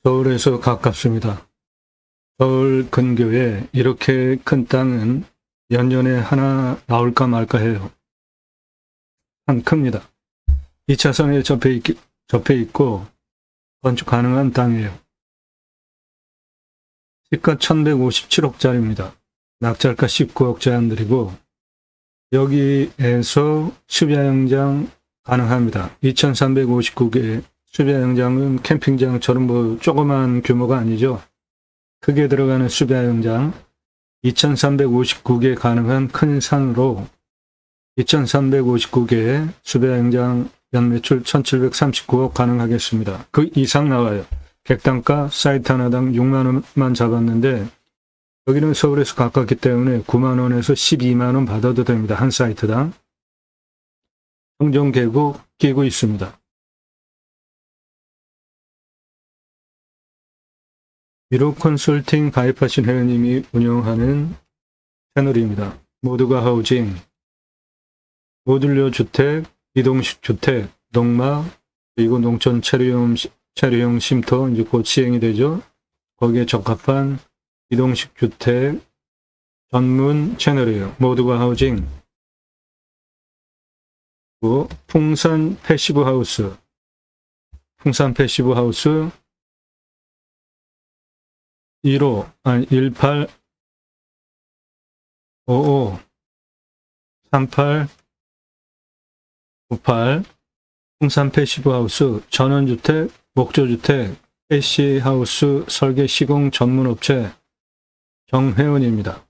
서울에서 가깝습니다. 서울 근교에 이렇게 큰 땅은 연년에 하나 나올까 말까 해요. 한 큽니다. 2차선에 접해 있고 건축 가능한 땅이에요. 시가 1157억짜리입니다. 낙찰가 19억 제한드리고 여기에서 수비야영장 가능합니다. 2359개 수비야영장은 캠핑장처럼 조그만 규모가 아니죠. 크게 들어가는 수비야영장 2359개 가능한 큰 산으로 2359개 수비야영장 연매출 1739억 가능하겠습니다. 그 이상 나와요. 객단가 사이트 하나당 6만원만 잡았는데 여기는 서울에서 가깝기 때문에 9만원에서 12만원 받아도 됩니다. 한 사이트당. 행정계곡 끼고 있습니다. 미로 컨설팅 가입하신 회원님이 운영하는 채널입니다. 모두가 하우징, 모듈러 주택, 이동식 주택, 농막, 그리고 농촌 체류형 쉼터 이제 곧 시행이 되죠. 거기에 적합한 이동식 주택 전문 채널이에요. 모두가 하우징. 그리고 풍산 패시브 하우스, 풍산 패시브 하우스 1855 3898 풍산 패시브 하우스 전원주택, 목조주택, 패시하우스 설계 시공 전문업체 정회원입니다.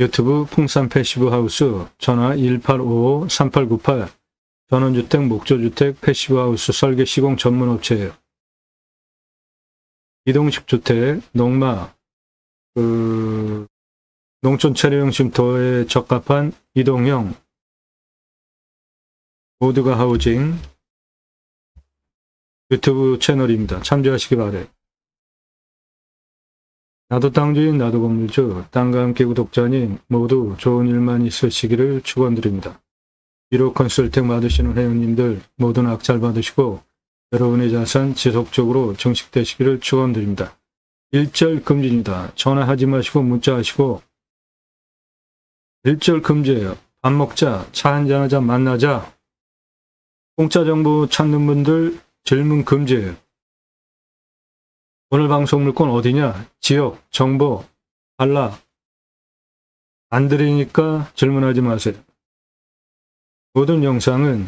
유튜브 풍산 패시브 하우스 전화 1855-3898 전원주택, 목조주택, 패시브 하우스 설계 시공 전문업체예요. 이동식 주택, 농막, 농촌 체류형 쉼터에 적합한 이동형 모두가 하우징 유튜브 채널입니다. 참조하시기 바래요. 나도 땅주인, 나도 건물주, 땅과 함께 구독자님 모두 좋은 일만 있으시기를 축원드립니다. 미로 컨설팅 받으시는 회원님들 모두 낙찰 받으시고 여러분의 자산 지속적으로 증식되시기를 축원드립니다. 일절 금지입니다. 전화하지 마시고 문자하시고 일절 금지예요. 밥 먹자, 차 한잔하자, 만나자. 공짜 정보 찾는 분들 질문 금지예요. 오늘 방송 물건 어디냐? 지역, 정보, 달라. 안 드리니까 질문하지 마세요. 모든 영상은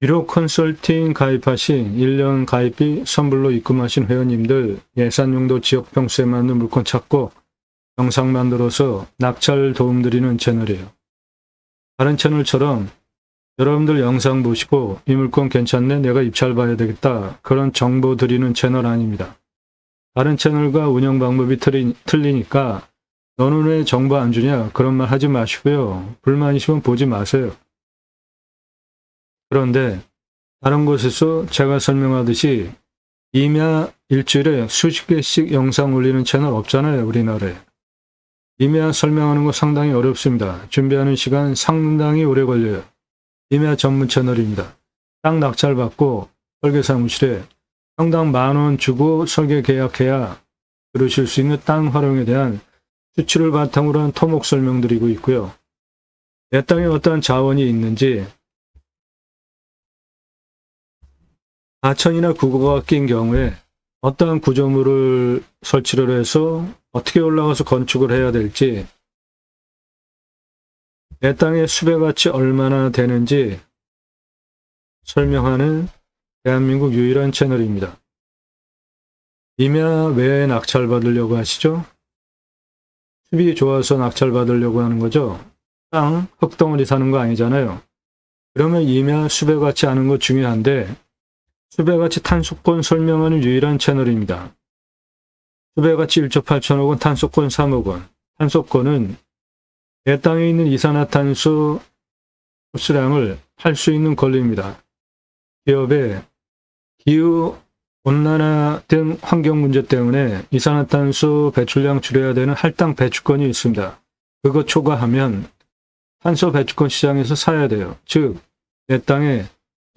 미로 컨설팅 가입하신 1년 가입비 선불로 입금하신 회원님들 예산용도 지역 평수에 맞는 물건 찾고 영상 만들어서 낙찰 도움드리는 채널이에요. 다른 채널처럼 여러분들 영상 보시고 이 물건 괜찮네, 내가 입찰 봐야 되겠다, 그런 정보 드리는 채널 아닙니다. 다른 채널과 운영 방법이 틀리니까 너는 왜 정보 안 주냐 그런 말 하지 마시고요. 불만이시면 보지 마세요. 그런데 다른 곳에서 제가 설명하듯이 임야 일주일에 수십 개씩 영상 올리는 채널 없잖아요. 우리나라에. 임야 설명하는 거 상당히 어렵습니다. 준비하는 시간 상당히 오래 걸려요. 임야 전문 채널입니다. 땅 낙찰 받고 설계사무실에 평당 10,000원 주고 설계 계약해야 들으실 수 있는 땅 활용에 대한 수치를 바탕으로 한 토목 설명드리고 있고요. 내 땅에 어떠한 자원이 있는지, 하천이나 구거가 낀 경우에 어떠한 구조물을 설치를 해서 어떻게 올라가서 건축을 해야 될지, 내 땅의 수배가치 얼마나 되는지 설명하는 대한민국 유일한 채널입니다. 임야 왜 낙찰 받으려고 하시죠? 수비 좋아서 낙찰 받으려고 하는 거죠. 땅 흙덩어리 사는 거 아니잖아요. 그러면 임야 수배가치 아는 거 중요한데 수배가치 탄소권 설명하는 유일한 채널입니다. 수배가치 1조 8천억 원, 탄소권 3억 원. 탄소권은 내 땅에 있는 이산화탄소 흡수량을 팔 수 있는 권리입니다. 기업의 기후온난화 등 환경 문제 때문에 이산화탄소 배출량 줄여야 되는 할당 배출권이 있습니다. 그거 초과하면 탄소 배출권 시장에서 사야 돼요. 즉, 내 땅에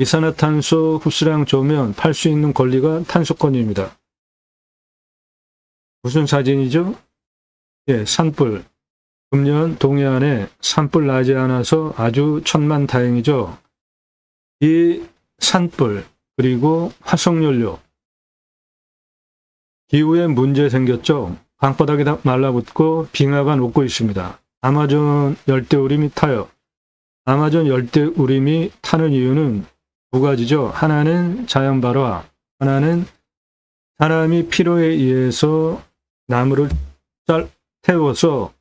이산화탄소 흡수량 좋으면 팔 수 있는 권리가 탄소권입니다. 무슨 사진이죠? 예, 산불. 금년 동해안에 산불 나지 않아서 아주 천만다행이죠. 이 산불 그리고 화석연료. 기후에 문제 생겼죠. 강바닥이 다 말라붙고 빙하가 녹고 있습니다. 아마존 열대우림이 타요. 아마존 열대우림이 타는 이유는 두 가지죠. 하나는 자연발화, 하나는 사람이 필요에 의해서 나무를 태워서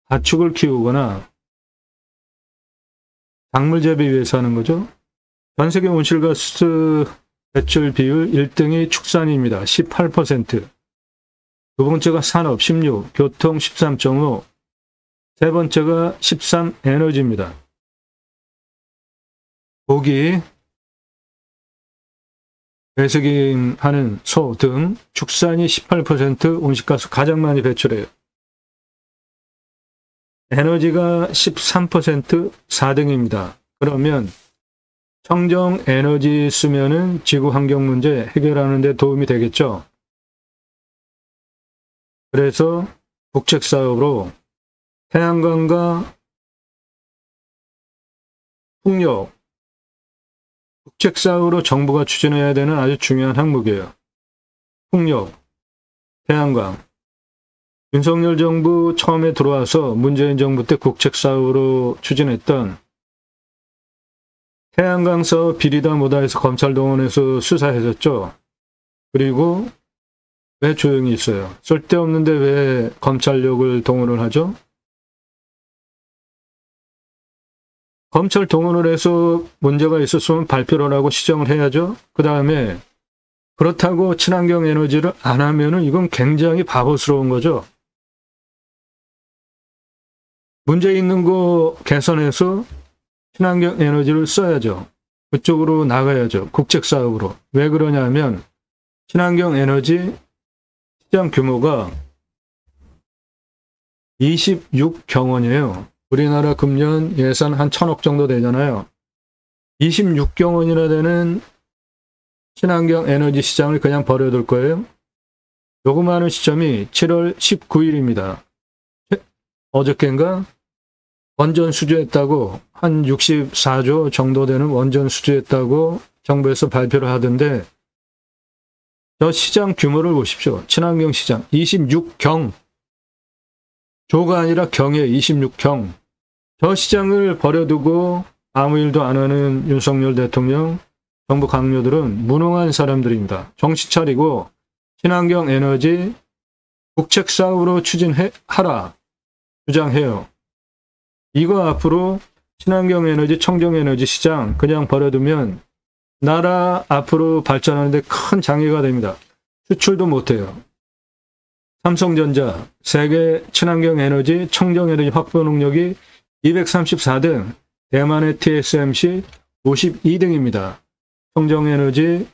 가축을 키우거나 작물 재배 위해서 하는 거죠. 전 세계 온실가스 배출 비율 1등이 축산입니다. 18%. 두 번째가 산업 16, 교통 13.5, 세 번째가 13 에너지입니다. 고기, 배색임하는 소 등 축산이 18% 온실가스 가장 많이 배출해요. 에너지가 13% 4등입니다. 그러면 청정 에너지 쓰면은 지구 환경 문제 해결하는 데 도움이 되겠죠. 그래서 국책사업으로 태양광과 풍력, 국책사업으로 정부가 추진해야 되는 아주 중요한 항목이에요. 풍력, 태양광. 윤석열 정부 처음에 들어와서 문재인 정부 때 국책사업으로 추진했던 태양광 사업 비리다 뭐다 해서 검찰 동원해서 수사했었죠. 그리고 왜 조용히 있어요? 쓸데없는데 왜 검찰력을 동원을 하죠? 검찰 동원을 해서 문제가 있었으면 발표를 하고 시정을 해야죠. 그 다음에 그렇다고 친환경 에너지를 안 하면은 이건 굉장히 바보스러운 거죠. 문제 있는 거 개선해서 친환경 에너지를 써야죠. 그쪽으로 나가야죠. 국책사업으로. 왜 그러냐면 친환경 에너지 시장 규모가 26경원이에요. 우리나라 금년 예산 한 1000억 정도 되잖아요. 26경원이나 되는 친환경 에너지 시장을 그냥 버려둘 거예요. 요구많은 시점이 7월 19일입니다. 어저께인가? 원전 수주했다고 한 64조 정도 되는 원전 수주했다고 정부에서 발표를 하던데 저 시장 규모를 보십시오. 친환경 시장 26경. 조가 아니라 경에 26경. 저 시장을 버려두고 아무 일도 안 하는 윤석열 대통령, 정부 강요들은 무능한 사람들입니다. 정신 차리고 친환경 에너지 국책사업으로 추진하라 주장해요. 이거 앞으로 친환경 에너지, 청정 에너지 시장 그냥 버려두면 나라 앞으로 발전하는데 큰 장애가 됩니다. 수출도 못해요. 삼성전자 세계 친환경 에너지, 청정 에너지 확보 능력이 234등, 대만의 TSMC 52등입니다. 청정 에너지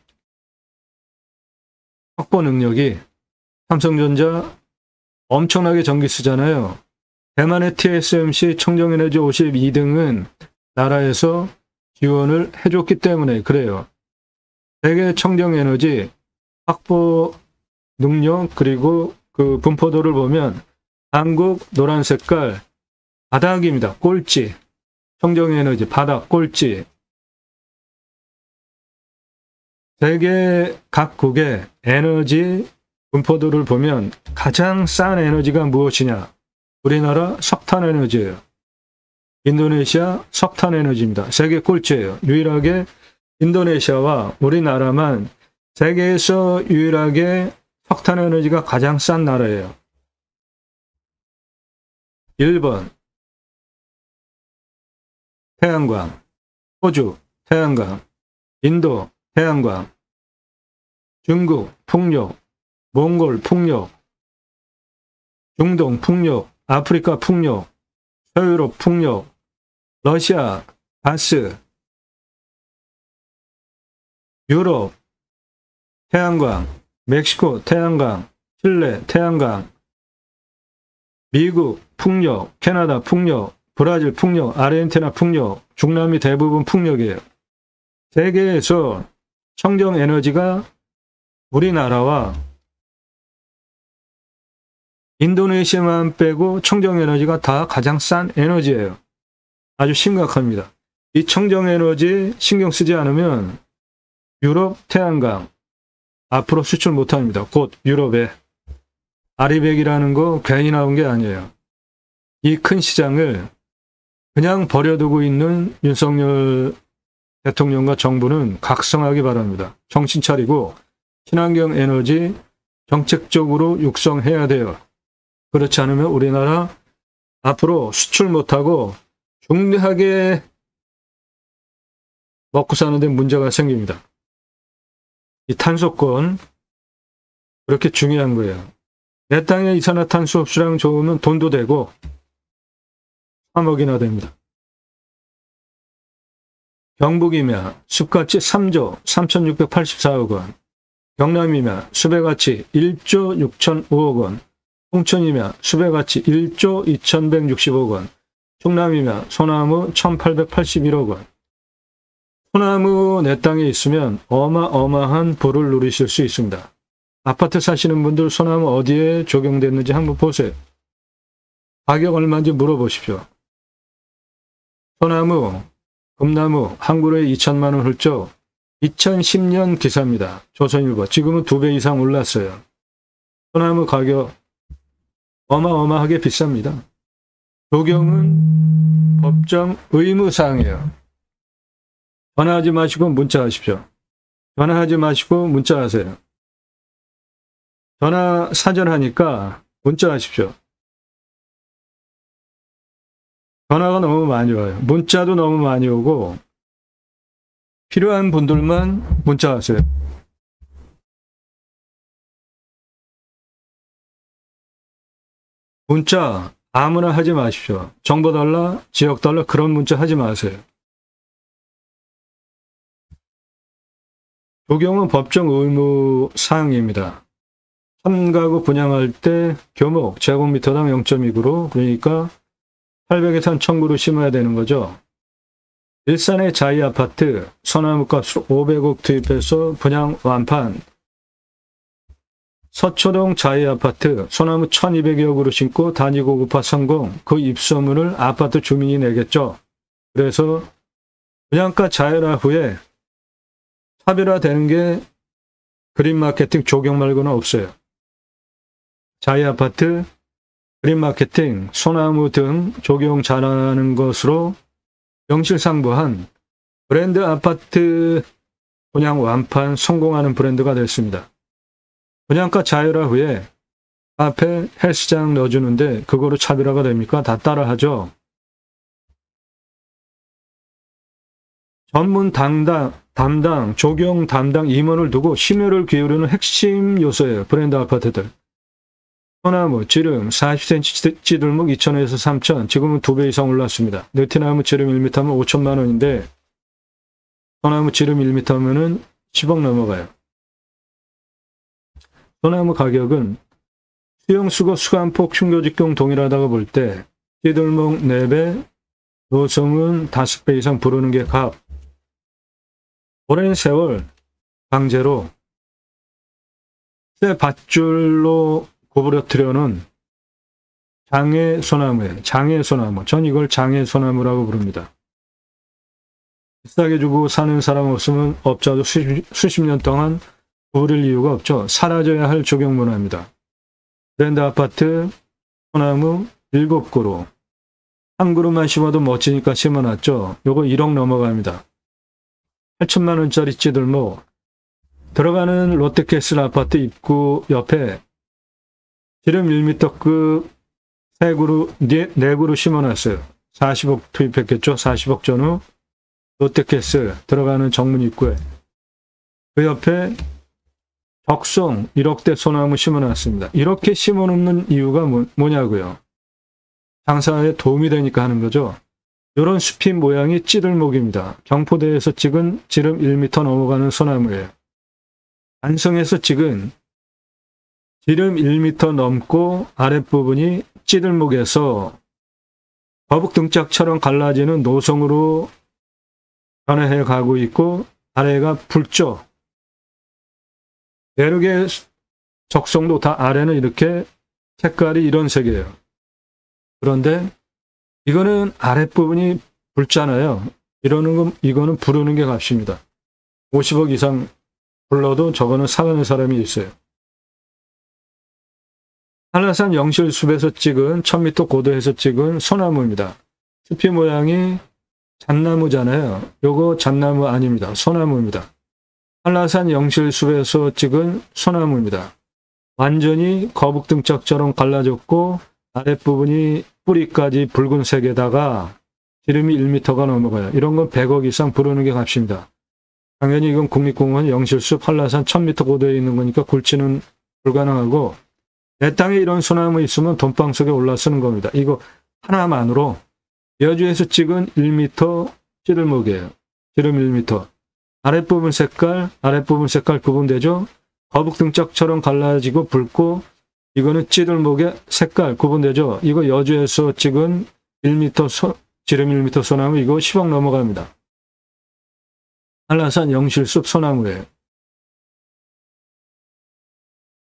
확보 능력이 삼성전자 엄청나게 전기 쓰잖아요. 대만의 TSMC 청정에너지 52등은 나라에서 지원을 해줬기 때문에 그래요. 세계 청정에너지 확보 능력 그리고 그 분포도를 보면 한국 노란 색깔 바닥입니다. 꼴찌. 청정에너지 바닥 꼴찌. 세계 각국의 에너지 분포도를 보면 가장 싼 에너지가 무엇이냐? 우리나라 석탄에너지예요. 인도네시아 석탄에너지입니다. 세계 꼴찌예요. 유일하게 인도네시아와 우리나라만 세계에서 유일하게 석탄에너지가 가장 싼 나라예요. 1번 태양광, 호주 태양광, 인도 태양광, 중국 풍력, 몽골 풍력, 중동 풍력, 아프리카 풍력, 서유럽 풍력, 러시아 가스, 유럽 태양광, 멕시코 태양광, 칠레 태양광, 미국 풍력, 캐나다 풍력, 브라질 풍력, 아르헨티나 풍력, 중남미 대부분 풍력이에요. 세계에서 청정에너지가 우리나라와 인도네시아만 빼고 청정에너지가 다 가장 싼 에너지예요. 아주 심각합니다. 이 청정에너지 신경 쓰지 않으면 유럽 태양광 앞으로 수출 못합니다. 곧 유럽에. 아리백이라는 거 괜히 나온 게 아니에요. 이 큰 시장을 그냥 버려두고 있는 윤석열 대통령과 정부는 각성하기 바랍니다. 정신 차리고 친환경 에너지 정책적으로 육성해야 돼요. 그렇지 않으면 우리나라 앞으로 수출 못하고 중대하게 먹고 사는 데 문제가 생깁니다. 이 탄소권 그렇게 중요한 거예요. 내 땅에 이산화탄소 흡수량 좋으면 돈도 되고 3억이나 됩니다. 경북이면 숲가치 3조 3,684억 원, 경남이면 숲의가치 1조 6,005억 원, 홍천이면 숲의가치 1조 2,160억 원, 충남이면 소나무 1,881억 원. 소나무 내 땅에 있으면 어마어마한 부를 누리실 수 있습니다. 아파트 사시는 분들 소나무 어디에 적용됐는지 한번 보세요. 가격 얼마인지 물어보십시오. 소나무, 금나무 한 그루에 2천만 원 훌쩍 2010년 기사입니다. 조선일보. 지금은 2배 이상 올랐어요. 소나무 가격 어마어마하게 비쌉니다. 적용은 법정 의무사항이에요. 전화하지 마시고 문자하십시오. 전화하지 마시고 문자하세요. 전화 사전하니까 문자하십시오. 전화가 너무 많이 와요. 문자도 너무 많이 오고 필요한 분들만 문자하세요. 문자 아무나 하지 마십시오. 정보 달라, 지역 달라 그런 문자 하지 마세요. 적용은 법정 의무 사항입니다. 3가구 분양할 때 교목 제곱미터당 0.2그루 그러니까 800에서 1000그루 심어야 되는 거죠. 일산의 자이 아파트 소나무값으로 500억 투입해서 분양 완판. 서초동 자이 아파트 소나무 1200여 그루 심고 단위 고급화 성공. 그 입소문을 아파트 주민이 내겠죠. 그래서 분양가 자율화 후에 차별화되는 게 그린마케팅 적용 말고는 없어요. 자이 아파트, 그린마케팅, 소나무 등 적용 잘하는 것으로 명실상부한 브랜드 아파트 분양 완판 성공하는 브랜드가 됐습니다. 분양가 자율화 후에 앞에 헬스장 넣어주는데 그거로 차별화가 됩니까? 다 따라하죠. 전문 담당, 적용 담당 임원을 두고 심혈을 기울이는 핵심 요소예요. 브랜드 아파트들. 소나무, 지름 40cm 찌들목 2,000에서 3,000, 지금은 2배 이상 올랐습니다. 느티나무 지름 1m면 5천만 원인데 소나무 지름 1m면은 10억 넘어가요. 소나무 가격은 수용수거 수간폭 충교직경 동일하다고 볼 때 찌들목 4배, 노성은 5배 이상 부르는 게 값. 오랜 세월 강제로 새 밧줄로 구부러뜨려는 장애소나무예요. 장애소나무. 전 이걸 장애소나무라고 부릅니다. 비싸게 주고 사는 사람 없으면 업자도 수십 년 동안 구부릴 이유가 없죠. 사라져야 할 적용문화입니다. 브랜드 아파트 소나무 7그루. 한 그루만 심어도 멋지니까 심어놨죠. 요거 1억 넘어갑니다. 8천만 원짜리 찌들목. 들어가는 롯데캐슬 아파트 입구 옆에 지름 1m급 3그루, 4그루 심어놨어요. 40억 투입했겠죠. 40억 전후 롯데캐슬 들어가는 정문 입구에. 그 옆에 적송 1억대 소나무 심어놨습니다. 이렇게 심어놓는 이유가 뭐냐고요. 장사에 도움이 되니까 하는 거죠. 이런 숲이 모양이 찌들목입니다. 경포대에서 찍은 지름 1m 넘어가는 소나무예요. 안성에서 찍은 지름 1m 넘고 아랫부분이 찌들목에서 거북 등짝처럼 갈라지는 노성으로 변해해 가고 있고 아래가 붉죠. 내륙의 적성도 다 아래는 이렇게 색깔이 이런 색이에요. 그런데 이거는 아랫부분이 붉잖아요. 이거는 부르는 게 값입니다. 50억 이상 불러도 저거는 사가는 사람이 있어요. 한라산 영실숲에서 찍은 1000m 고도에서 찍은 소나무입니다. 숲이 모양이 잣나무잖아요. 요거 잣나무 아닙니다. 소나무입니다. 한라산 영실숲에서 찍은 소나무입니다. 완전히 거북등짝처럼 갈라졌고 아랫부분이 뿌리까지 붉은색에다가 지름이 1m가 넘어가요. 이런 건 100억 이상 부르는 게 값입니다. 당연히 이건 국립공원 영실숲 한라산 1000m 고도에 있는 거니까 굴치는 불가능하고 내 땅에 이런 소나무 있으면 돈방 속에 올라 쓰는 겁니다. 이거 하나만으로 여주에서 찍은 1m 찌들목이에요. 지름 1m. 아랫부분 색깔 구분되죠? 거북등짝처럼 갈라지고 붉고 이거는 찌들목의 색깔 구분되죠? 이거 여주에서 찍은 1m 지름 1m 소나무 이거 10억 넘어갑니다. 한라산 영실숲 소나무예요.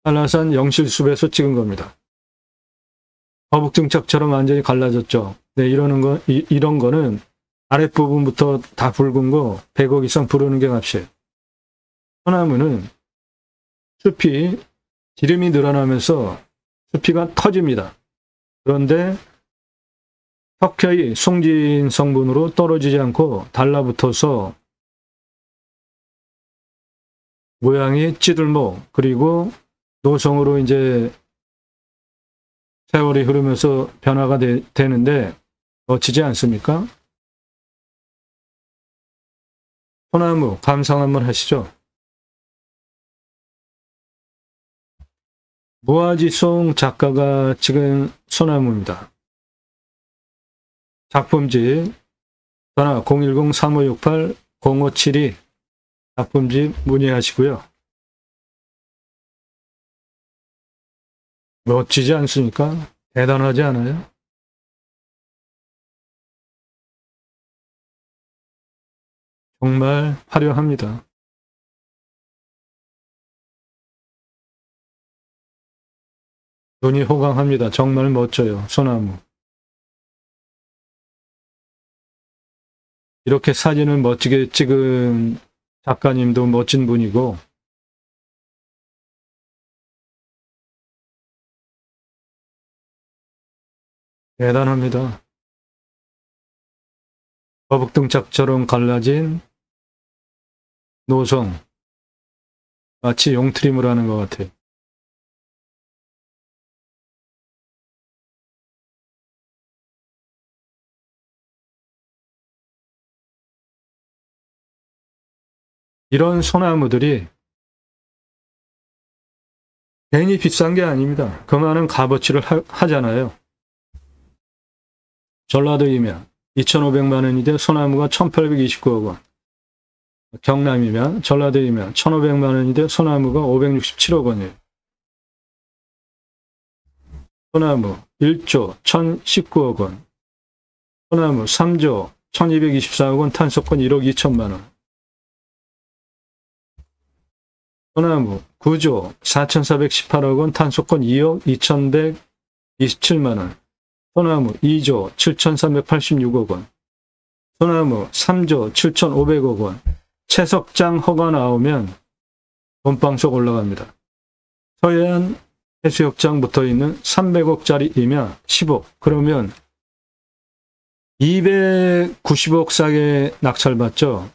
한라산 영실숲에서 찍은 겁니다. 거북등짝처럼 완전히 갈라졌죠. 네, 이런 거는 아랫부분부터 다 붉은 거 100억 이상 부르는 게 값이에요. 소나무는 숲이 지름이 늘어나면서 숲이가 터집니다. 그런데 혁혈이 송진 성분으로 떨어지지 않고 달라붙어서 모양이 찌들목 그리고 노성으로 이제 세월이 흐르면서 변화가 되는데 멋지지 않습니까? 소나무 감상 한번 하시죠. 무아지송 작가가 찍은 소나무입니다. 작품집 전화 010-3568-0572 작품집 문의하시고요. 멋지지 않습니까? 대단하지 않아요? 정말 화려합니다. 눈이 호강합니다. 정말 멋져요. 소나무. 이렇게 사진을 멋지게 찍은 작가님도 멋진 분이고 대단합니다. 거북등짝처럼 갈라진 노성 마치 용트림을 하는 것 같아요. 이런 소나무들이 괜히 비싼 게 아닙니다. 그 많은 값어치를 하잖아요. 전라도이면 2,500만 원인데 소나무가 1,829억 원. 경남이면 전라도이면 1,500만 원인데 소나무가 567억 원이에요. 소나무 1조 1,019억 원. 소나무 3조 1,224억 원 탄소권 1억 2천만 원. 소나무 9조 4,418억 원 탄소권 2억 2,127만 원. 소나무 2조 7,386억 원. 소나무 3조 7,500억 원. 채석장 허가 나오면 돈방석 올라갑니다. 서해안 해수욕장 붙어있는 300억짜리이면 10억. 그러면 290억 싸게 낙찰받죠.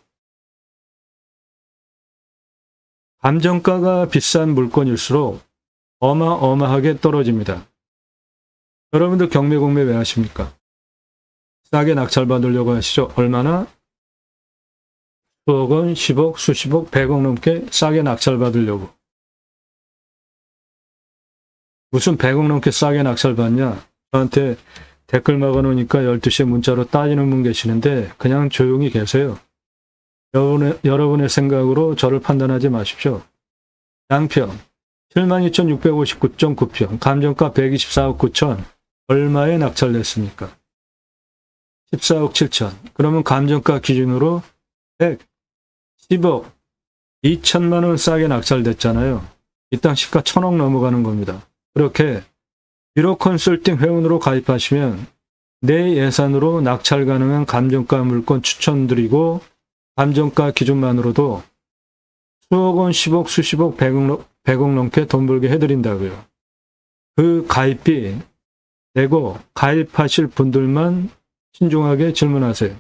감정가가 비싼 물건일수록 어마어마하게 떨어집니다. 여러분들 경매공매 왜 하십니까? 싸게 낙찰받으려고 하시죠? 얼마나? 수억 원, 10억, 수십억, 100억 넘게 싸게 낙찰받으려고. 무슨 100억 넘게 싸게 낙찰받냐? 저한테 댓글 막아놓으니까 12시에 문자로 따지는 분 계시는데 그냥 조용히 계세요. 여러분의 생각으로 저를 판단하지 마십시오. 양평 72,659.9평 감정가 124억 9천 얼마에 낙찰냈습니까? 14억 7천. 그러면 감정가 기준으로 10억 2천만 원 싸게 낙찰됐잖아요. 이 땅 시가 1,000억 넘어가는 겁니다. 그렇게 뷰로 컨설팅 회원으로 가입하시면 내 예산으로 낙찰 가능한 감정가 물건 추천드리고 감정가 기준만으로도 수억 원, 10억, 수십억, 100억 넘게 돈 벌게 해드린다고요. 그 가입비 내고 가입하실 분들만 신중하게 질문하세요.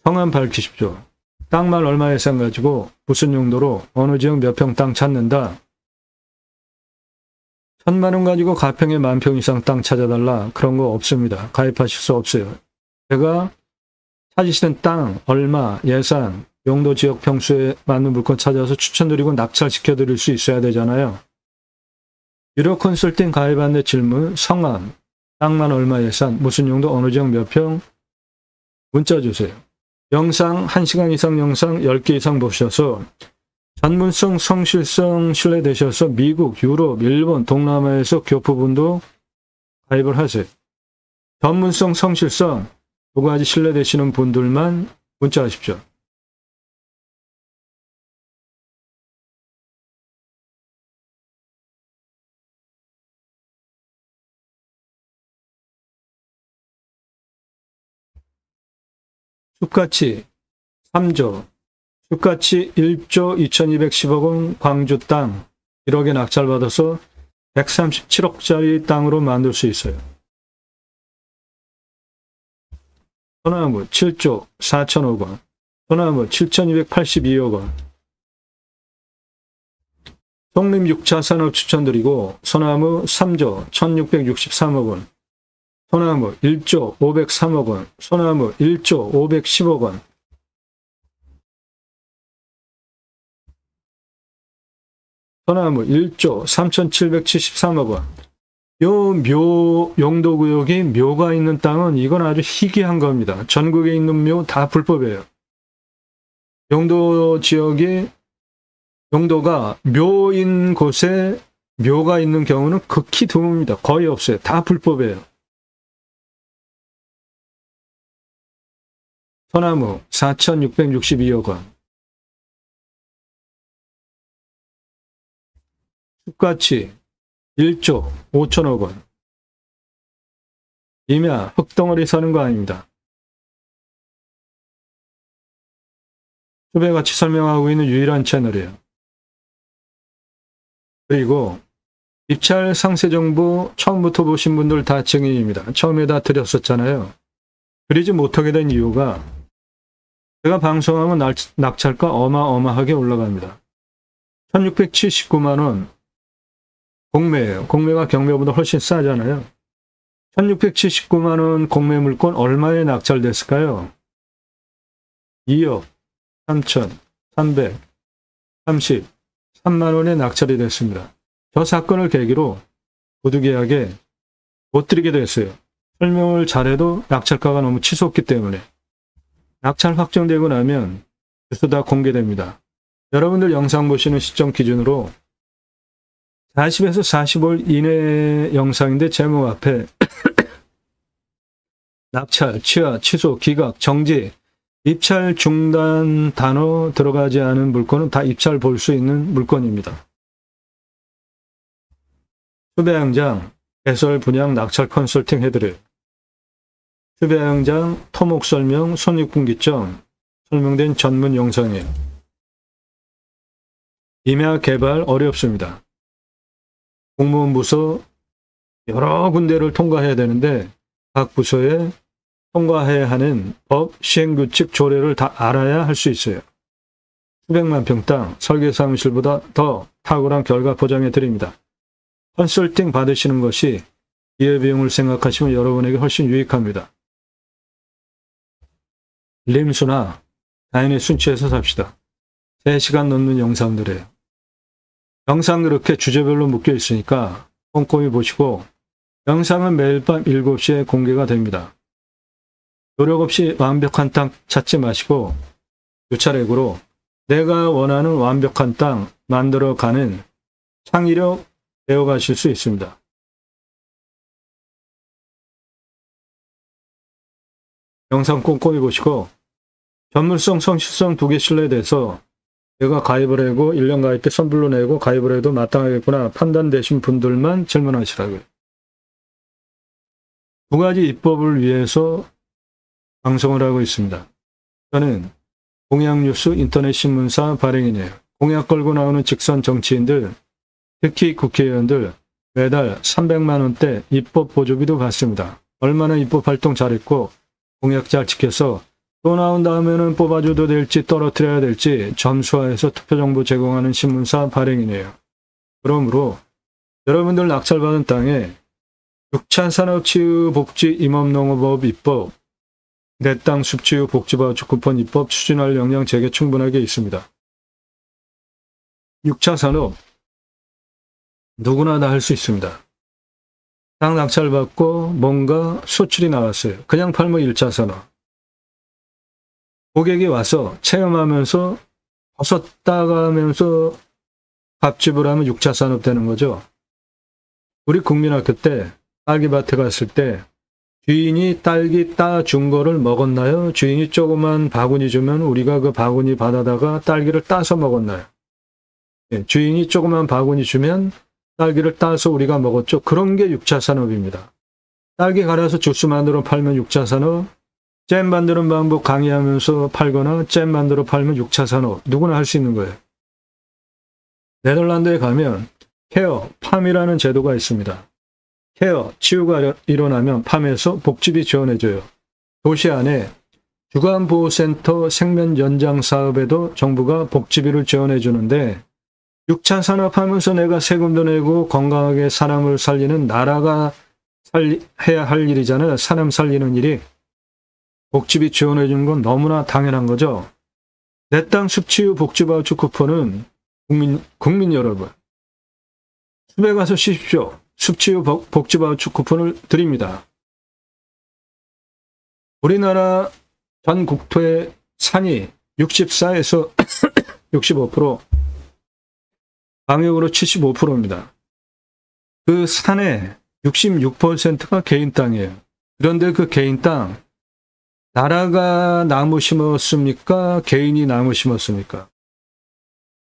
성함 밝히십시오. 땅만 얼마 예산 가지고 무슨 용도로 어느 지역 몇 평 땅 찾는다. 1,000만 원 가지고 가평에 10,000평 이상 땅 찾아달라. 그런 거 없습니다. 가입하실 수 없어요. 제가 찾으시는 땅, 얼마, 예산, 용도 지역 평수에 맞는 물건 찾아서 추천드리고 낙찰시켜드릴 수 있어야 되잖아요. 유료 컨설팅 가입 안내 질문, 성함, 땅만 얼마 예산, 무슨 용도 어느 지역 몇 평, 문자 주세요. 영상 1시간 이상 영상 10개 이상 보셔서 전문성, 성실성 신뢰되셔서 미국, 유럽, 일본, 동남아에서 교포분도 가입을 하세요. 전문성, 성실성 두 가지 신뢰되시는 분들만 문자하십시오. 숲가치 3조, 숲가치 1조 2210억 원 광주 땅 1억에 낙찰받아서 137억짜리 땅으로 만들 수 있어요. 소나무 7조 4천억 원, 소나무 7282억 원. 독립 6차 산업 추천드리고 소나무 3조 1663억 원, 소나무 1조 503억 원, 소나무 1조 510억 원. 소나무 1조 3773억 원. 요 용도구역이 묘가 있는 땅은 이건 아주 희귀한 겁니다. 전국에 있는 묘 다 불법이에요. 용도 지역이 용도가 묘인 곳에 묘가 있는 경우는 극히 드뭅니다. 거의 없어요. 다 불법이에요. 소나무 4,662억 원. 숲가치 1조 5천억 원. 임야 흙덩어리 사는 거 아닙니다. 숲의 가치 설명하고 있는 유일한 채널이에요. 그리고 입찰 상세 정보 처음부터 보신 분들 다 증인입니다. 처음에 다 드렸었잖아요. 그리지 못하게 된 이유가 제가 방송하면 낙찰가 어마어마하게 올라갑니다. 1679만 원 공매예요. 공매가 경매보다 훨씬 싸잖아요. 1679만 원 공매 물건 얼마에 낙찰됐을까요? 2억 3,333만 원에 낙찰이 됐습니다. 저 사건을 계기로 부득이하게 못 드리게 됐어요. 설명을 잘해도 낙찰가가 너무 치솟기 때문에. 낙찰 확정되고 나면 주소 다 공개됩니다. 여러분들 영상 보시는 시점 기준으로 40에서 45일 이내 영상인데 제목 앞에 낙찰, 취하, 취소, 기각, 정지, 입찰 중단 단어 들어가지 않은 물건은 다 입찰 볼 수 있는 물건입니다. 수배양장, 개설, 분양, 낙찰 컨설팅 해드려요. 수배양장, 토목 설명, 손익분기점 설명된 전문 영상이에요. 임야 개발 어렵습니다. 공무원 부서 여러 군데를 통과해야 되는데 각 부서에 통과해야 하는 법, 시행규칙, 조례를 다 알아야 할 수 있어요. 수백만 평 땅, 설계사무실보다 더 탁월한 결과 보장해 드립니다. 컨설팅 받으시는 것이 기회비용을 생각하시면 여러분에게 훨씬 유익합니다. 림수나 자연의 순치에서 삽시다. 3시간 넘는 영상들이에요. 영상 그렇게 주제별로 묶여 있으니까 꼼꼼히 보시고 영상은 매일 밤 7시에 공개가 됩니다. 노력 없이 완벽한 땅 찾지 마시고 유차렉으로 내가 원하는 완벽한 땅 만들어가는 창의력 배워가실 수 있습니다. 영상 꼼꼼히 보시고 전문성, 성실성 두 개 신뢰돼서 내가 가입을 하고 1년 가입 때 선불로 내고 가입을 해도 마땅하겠구나 판단되신 분들만 질문하시라고요. 두 가지 입법을 위해서 방송을 하고 있습니다. 저는 공약뉴스 인터넷 신문사 발행인이에요. 공약 걸고 나오는 직선 정치인들, 특히 국회의원들 매달 300만 원대 입법 보조비도 받습니다. 얼마나 입법 활동 잘했고 공약 잘 지켜서 또 나온 다음에는 뽑아줘도 될지 떨어뜨려야 될지 점수화해서 투표정보 제공하는 신문사 발행인이에요. 그러므로 여러분들 낙찰받은 땅에 6차 산업치유복지임업농업업 입법, 내 땅 숲치유 복지바우처 쿠폰 입법 추진할 역량 제게 충분하게 있습니다. 6차 산업 누구나 다 할 수 있습니다. 땅 낙찰받고 뭔가 수출이 나왔어요. 그냥 팔면 1차 산업. 고객이 와서 체험하면서 버섯 따가면서 밥집을 하면 6차 산업 되는 거죠. 우리 국민학교 때 딸기밭에 갔을 때 주인이 딸기 따준 거를 먹었나요? 주인이 조그만 바구니 주면 우리가 그 바구니 받아다가 딸기를 따서 먹었나요? 예, 주인이 조그만 바구니 주면 딸기를 따서 우리가 먹었죠. 그런 게 6차 산업입니다. 딸기 갈아서 주스 만들어 팔면 6차 산업, 잼 만드는 방법 강의하면서 팔거나 잼 만들어 팔면 6차 산업. 누구나 할 수 있는 거예요. 네덜란드에 가면 케어, 팜이라는 제도가 있습니다. 케어, 치유가 일어나면 팜에서 복지비 지원해줘요. 도시 안에 주간보호센터 생면 연장 사업에도 정부가 복지비를 지원해주는데 6차 산업하면서 내가 세금도 내고 건강하게 사람을 살리는 나라가 해야 할 일이잖아요. 사람 살리는 일이. 복지비 지원해주는 건 너무나 당연한 거죠. 내 땅 숲치유 복지바우처 쿠폰은 국민 여러분, 숲에 가서 쉬십시오. 숲치유 복지바우처 쿠폰을 드립니다. 우리나라 전 국토의 산이 64에서 65%, 방역으로 75%입니다. 그 산의 66%가 개인 땅이에요. 그런데 그 개인 땅, 나라가 나무 심었습니까? 개인이 나무 심었습니까?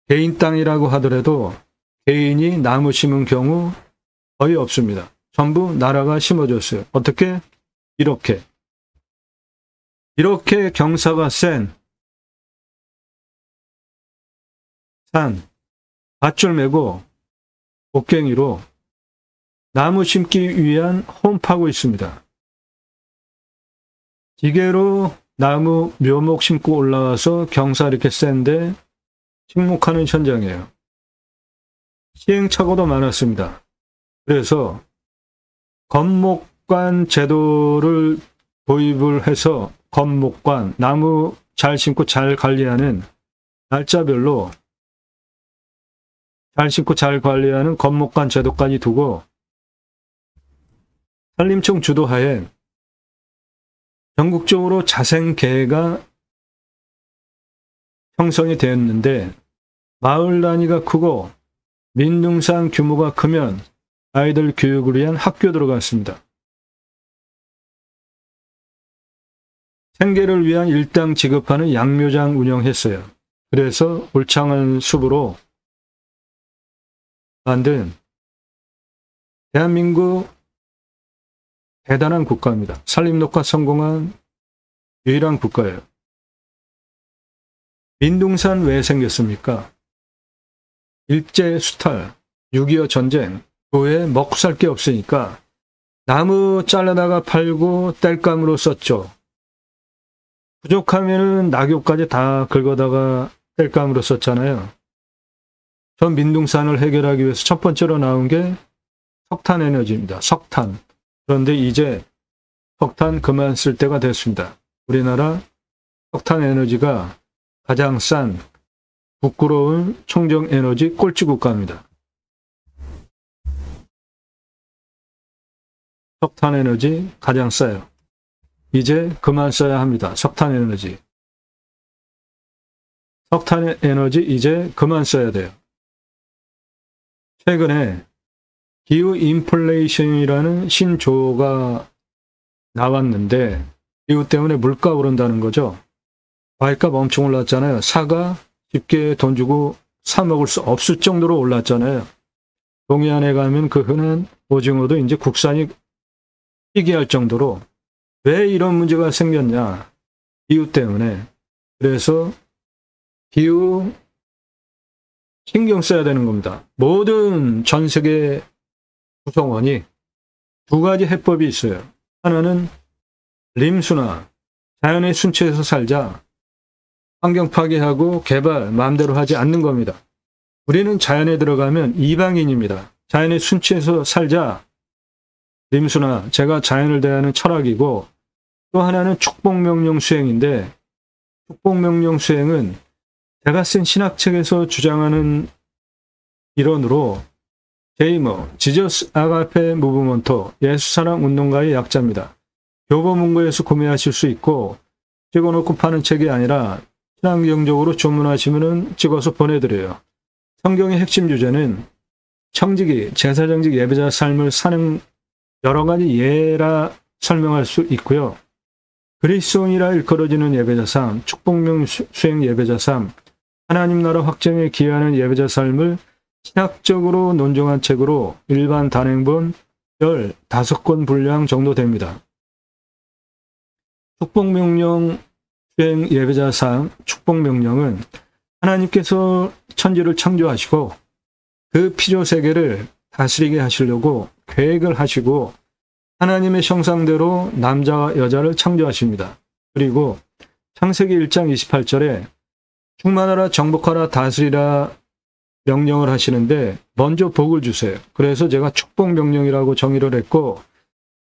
개인 땅이라고 하더라도 개인이 나무 심은 경우 거의 없습니다. 전부 나라가 심어줬어요. 어떻게? 이렇게 경사가 센 산, 밧줄 메고 곡괭이로 나무 심기 위한 홈 파고 있습니다. 기계로 나무 묘목 심고 올라와서 경사 이렇게 센데 침묵하는 현장이에요. 시행착오도 많았습니다. 그래서 건목관 제도를 도입을 해서 건목관, 나무 잘 심고 잘 관리하는 날짜별로 잘 심고 잘 관리하는 건목관 제도까지 두고 산림청 주도하에 전국적으로 자생계가 형성이 되었는데 마을 단위가 크고 민둥산 규모가 크면 아이들 교육을 위한 학교 들어갔습니다. 생계를 위한 일당 지급하는 양묘장 운영했어요. 그래서 울창한 숲으로 만든 대한민국 대단한 국가입니다. 산림녹화 성공한 유일한 국가예요. 민둥산 왜 생겼습니까? 일제 수탈, 6.25 전쟁, 그 외에 먹고 살 게 없으니까 나무 잘라다가 팔고 땔감으로 썼죠. 부족하면은 낙엽까지 다 긁어다가 땔감으로 썼잖아요. 전 민둥산을 해결하기 위해서 첫 번째로 나온 게 석탄 에너지입니다. 석탄. 그런데 이제 석탄 그만 쓸 때가 됐습니다. 우리나라 석탄 에너지가 가장 싼 부끄러운 청정 에너지 꼴찌 국가입니다. 석탄 에너지 가장 싸요. 이제 그만 써야 합니다. 석탄 에너지. 석탄 에너지 이제 그만 써야 돼요. 최근에 기후 인플레이션이라는 신조어가 나왔는데 기후 때문에 물가 오른다는 거죠. 과일값 엄청 올랐잖아요. 사과 쉽게 돈 주고 사 먹을 수 없을 정도로 올랐잖아요. 동해안에 가면 그 흔한 오징어도 이제 국산이 희귀할 정도로. 왜 이런 문제가 생겼냐? 기후 때문에. 그래서 기후 신경 써야 되는 겁니다. 모든 전 세계 구성원이 두 가지 해법이 있어요. 하나는 림수나 자연의 순치에서 살자. 환경 파괴하고 개발 마음대로 하지 않는 겁니다. 우리는 자연에 들어가면 이방인입니다. 자연의 순치에서 살자. 림수나 제가 자연을 대하는 철학이고, 또 하나는 축복명령 수행인데, 축복명령 수행은 제가 쓴 신학책에서 주장하는 이론으로 제이머, 지저스 아가페 무브먼토, 예수사랑 운동가의 약자입니다. 교보문고에서 구매하실 수 있고, 찍어놓고 파는 책이 아니라 신앙경적으로 주문하시면 찍어서 보내드려요. 성경의 핵심 주제는 청지기, 제사장직 예배자 삶을 사는 여러 가지 예라 설명할 수 있고요. 그리스도인이라 일컬어지는 예배자 삶, 축복명 수행 예배자 삶, 하나님 나라 확정에 기여하는 예배자 삶을 신학적으로 논증한 책으로 일반 단행본 15권 분량 정도 됩니다. 축복명령 수행 예배자 삶, 축복명령은 하나님께서 천지를 창조하시고 그 피조세계를 다스리게 하시려고 계획을 하시고 하나님의 형상대로 남자와 여자를 창조하십니다. 그리고 창세기 1장 28절에 충만하라 정복하라 다스리라 명령을 하시는데 먼저 복을 주세요. 그래서 제가 축복명령이라고 정의를 했고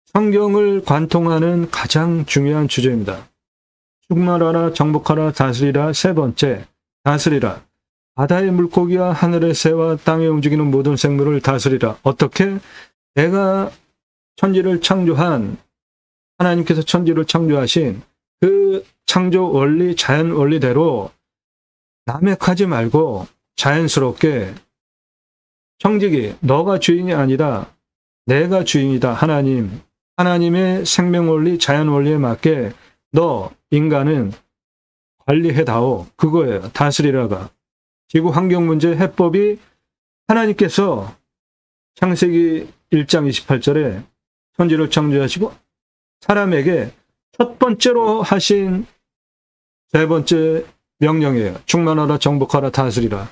성경을 관통하는 가장 중요한 주제입니다. 충만하라 정복하라 다스리라. 세 번째, 다스리라. 바다의 물고기와 하늘의 새와 땅에 움직이는 모든 생물을 다스리라. 어떻게? 내가 천지를 창조한, 하나님께서 천지를 창조하신 그 창조 원리, 자연 원리대로 남획하지 말고 자연스럽게 청지기, 너가 주인이 아니라 내가 주인이다. 하나님의 생명 원리, 자연 원리에 맞게 너 인간은 관리해다오. 그거예요. 다스리라가. 지구 환경 문제 해법이 하나님께서 창세기 1장 28절에 천지를 창조하시고 사람에게 첫 번째로 하신 세 번째 명령이에요. 충만하라 정복하라 다스리라.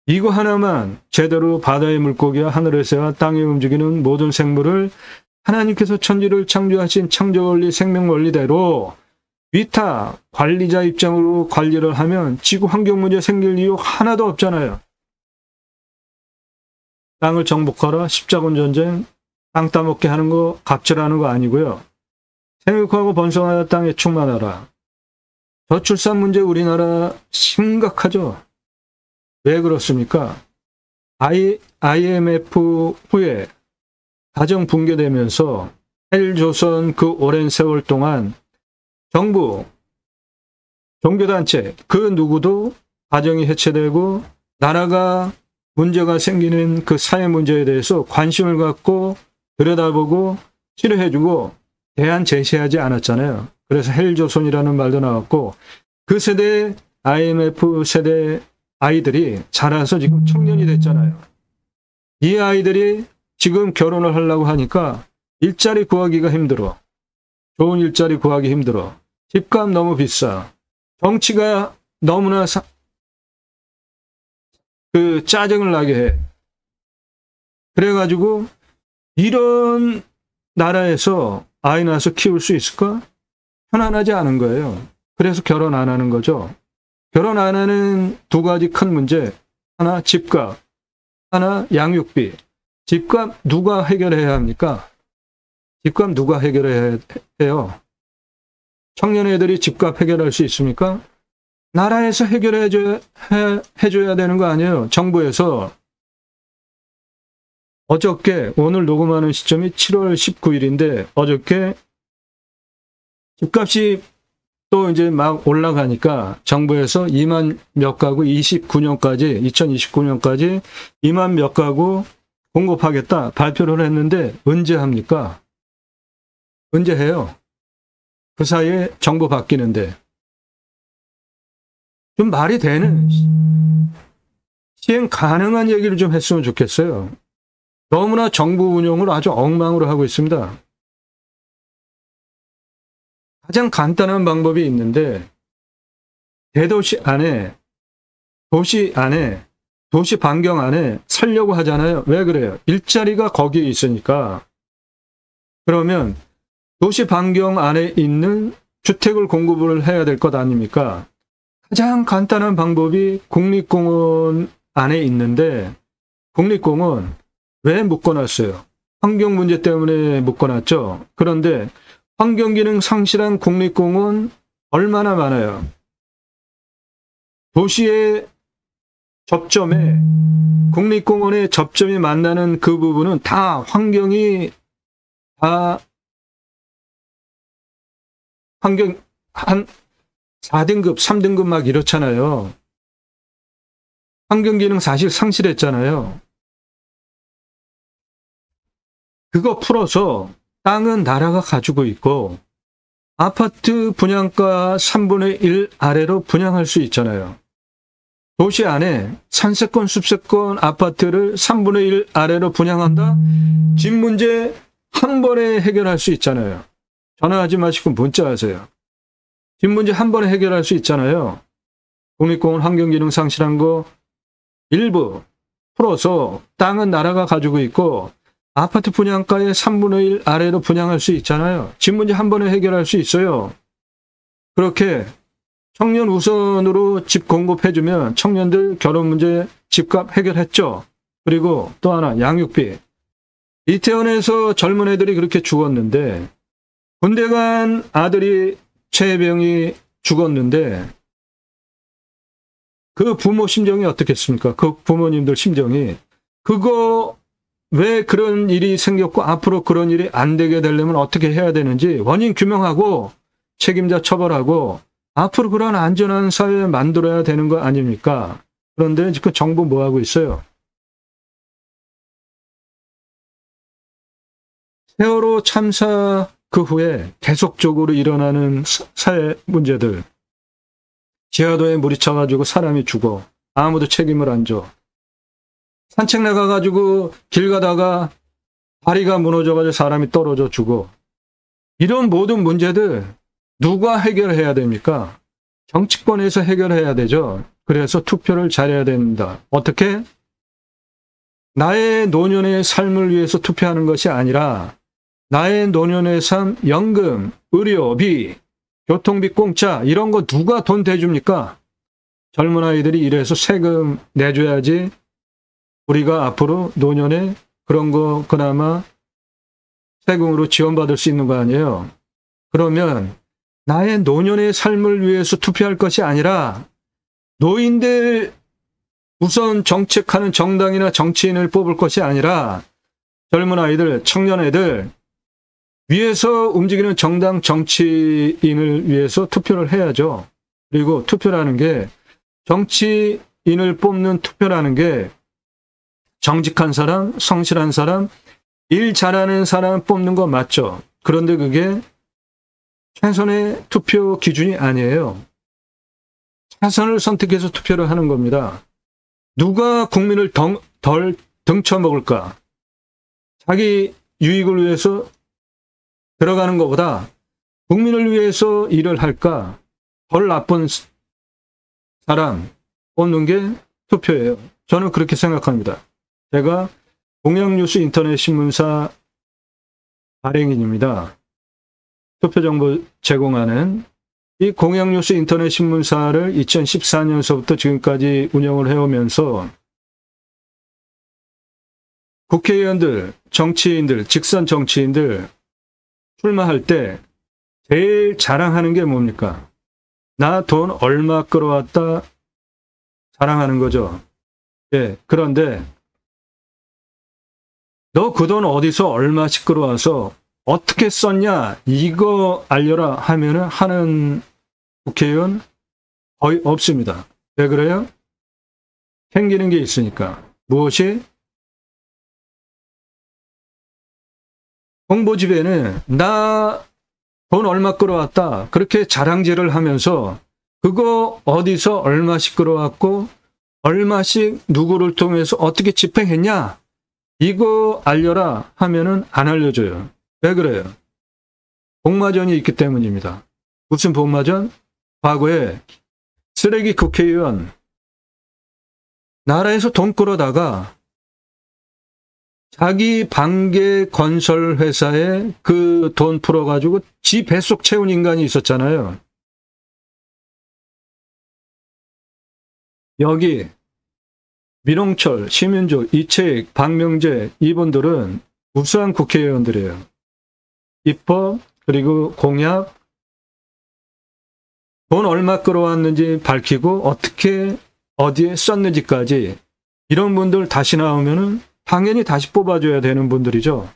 이거 하나만 제대로 바다의 물고기와 하늘의 새와 땅에 움직이는 모든 생물을 하나님께서 천지를 창조하신 창조원리 생명원리대로 위타 관리자 입장으로 관리를 하면 지구 환경 문제 생길 이유 하나도 없잖아요. 땅을 정복하라, 십자군 전쟁, 땅 따먹게 하는 거, 갑질하는 거 아니고요. 생육하고 번성하여 땅에 충만하라. 저출산 문제 우리나라 심각하죠. 왜 그렇습니까? IMF 후에 가정 붕괴되면서 헬조선 그 오랜 세월 동안 정부, 종교단체, 그 누구도 가정이 해체되고 나라가 문제가 생기는 그 사회 문제에 대해서 관심을 갖고 들여다보고 치료해주고 대안 제시하지 않았잖아요. 그래서 헬조선이라는 말도 나왔고 그 세대 IMF 세대 아이들이 자라서 지금 청년이 됐잖아요. 이 아이들이 지금 결혼을 하려고 하니까 일자리 구하기가 힘들어. 좋은 일자리 구하기 힘들어. 집값 너무 비싸. 정치가 너무나 짜증을 나게 해. 그래가지고 이런 나라에서 아이 낳아서 키울 수 있을까? 편안하지 않은 거예요. 그래서 결혼 안 하는 거죠. 결혼 안 하는 두 가지 큰 문제. 하나 집값, 하나 양육비. 집값 누가 해결해야 합니까? 집값 누가 해결해야 해요? 청년 애들이 집값 해결할 수 있습니까? 나라에서 해결해줘야 되는 거 아니에요. 정부에서. 어저께, 오늘 녹음하는 시점이 7월 19일인데 어저께 집값이 또 이제 막 올라가니까 정부에서 2만 몇 가구 2029년까지 2만 몇 가구 공급하겠다 발표를 했는데 언제 합니까? 언제 해요? 그 사이에 정부 바뀌는데 좀 말이 되는, 시행 가능한 얘기를 좀 했으면 좋겠어요. 너무나 정부 운영을 아주 엉망으로 하고 있습니다. 가장 간단한 방법이 있는데, 대도시 안에, 도시 안에, 도시 반경 안에 살려고 하잖아요. 왜 그래요? 일자리가 거기에 있으니까. 그러면 도시 반경 안에 있는 주택을 공급을 해야 될 것 아닙니까? 가장 간단한 방법이 국립공원 안에 있는데, 국립공원 왜 묶어놨어요? 환경 문제 때문에 묶어놨죠. 그런데 환경기능 상실한 국립공원 얼마나 많아요? 도시의 접점에, 국립공원의 접점이 만나는 그 부분은 다 환경이 다 환경 한 4등급, 3등급 막 이렇잖아요. 환경기능 사실 상실했잖아요. 그거 풀어서 땅은 나라가 가지고 있고 아파트 분양가 3분의 1 아래로 분양할 수 있잖아요. 도시 안에 산세권, 숲세권 아파트를 3분의 1 아래로 분양한다? 집 문제 한 번에 해결할 수 있잖아요. 전화하지 마시고 문자하세요. 집 문제 한 번에 해결할 수 있잖아요. 국립공원 환경기능 상실한 거 일부 풀어서 땅은 나라가 가지고 있고 아파트 분양가의 3분의 1 아래로 분양할 수 있잖아요. 집 문제 한 번에 해결할 수 있어요. 그렇게 청년 우선으로 집 공급해주면 청년들 결혼 문제 집값 해결했죠. 그리고 또 하나 양육비. 이태원에서 젊은 애들이 그렇게 죽었는데 군대 간 아들이 최혜병이 죽었는데 그 부모 심정이 어떻겠습니까? 그 부모님들 심정이. 그거 왜 그런 일이 생겼고 앞으로 그런 일이 안 되게 되려면 어떻게 해야 되는지 원인 규명하고 책임자 처벌하고 앞으로 그런 안전한 사회 만들어야 되는 거 아닙니까? 그런데 지금 정부 뭐 하고 있어요? 세월호 참사 그 후에 계속적으로 일어나는 사회 문제들. 지하도에 물이 차가지고 사람이 죽어. 아무도 책임을 안 져. 산책 나가가지고 길 가다가 다리가 무너져가지고 사람이 떨어져 죽어. 이런 모든 문제들 누가 해결해야 됩니까? 정치권에서 해결해야 되죠. 그래서 투표를 잘해야 됩니다. 어떻게? 나의 노년의 삶을 위해서 투표하는 것이 아니라 나의 노년의 삶, 연금, 의료비, 교통비 공짜 이런 거 누가 돈 대줍니까? 젊은 아이들이 이래서 세금 내줘야지 우리가 앞으로 노년에 그런 거 그나마 세금으로 지원받을 수 있는 거 아니에요? 그러면 나의 노년의 삶을 위해서 투표할 것이 아니라 노인들 우선 정책하는 정당이나 정치인을 뽑을 것이 아니라 젊은 아이들, 청년 애들 위해서 움직이는 정당 정치인을 위해서 투표를 해야죠. 그리고 투표라는 게 정치인을 뽑는 투표라는 게 정직한 사람, 성실한 사람, 일 잘하는 사람 뽑는 거 맞죠. 그런데 그게 최선의 투표 기준이 아니에요. 최선을 선택해서 투표를 하는 겁니다. 누가 국민을 덜 등쳐먹을까? 자기 유익을 위해서 들어가는 것보다 국민을 위해서 일을 할까? 덜 나쁜 사람 뽑는 게 투표예요. 저는 그렇게 생각합니다. 제가 공양뉴스 인터넷 신문사 발행인입니다. 투표정보 제공하는 이 공양뉴스 인터넷 신문사를 2014년서부터 지금까지 운영을 해오면서 국회의원들, 정치인들, 직선 정치인들 출마할 때 제일 자랑하는 게 뭡니까? 나 돈 얼마 끌어왔다 자랑하는 거죠. 예, 그런데 너 그 돈 어디서 얼마씩 끌어와서 어떻게 썼냐 이거 알려라 하면은 하는 국회의원 거의 없습니다. 왜 그래요? 챙기는 게 있으니까. 무엇이? 홍보집에는 나 돈 얼마 끌어왔다 그렇게 자랑질을 하면서 그거 어디서 얼마씩 끌어왔고 얼마씩 누구를 통해서 어떻게 집행했냐? 이거 알려라 하면은 안 알려줘요. 왜 그래요? 복마전이 있기 때문입니다. 무슨 복마전? 과거에 쓰레기 국회의원 나라에서 돈 끌어다가 자기 반개 건설 회사에 그 돈 풀어가지고 지 뱃속 채운 인간이 있었잖아요. 여기 민홍철, 심윤조, 이채익, 박명재 이분들은 우수한 국회의원들이에요. 입법 그리고 공약, 돈 얼마 끌어왔는지 밝히고 어떻게 어디에 썼는지까지 이런 분들 다시 나오면은 당연히 다시 뽑아줘야 되는 분들이죠.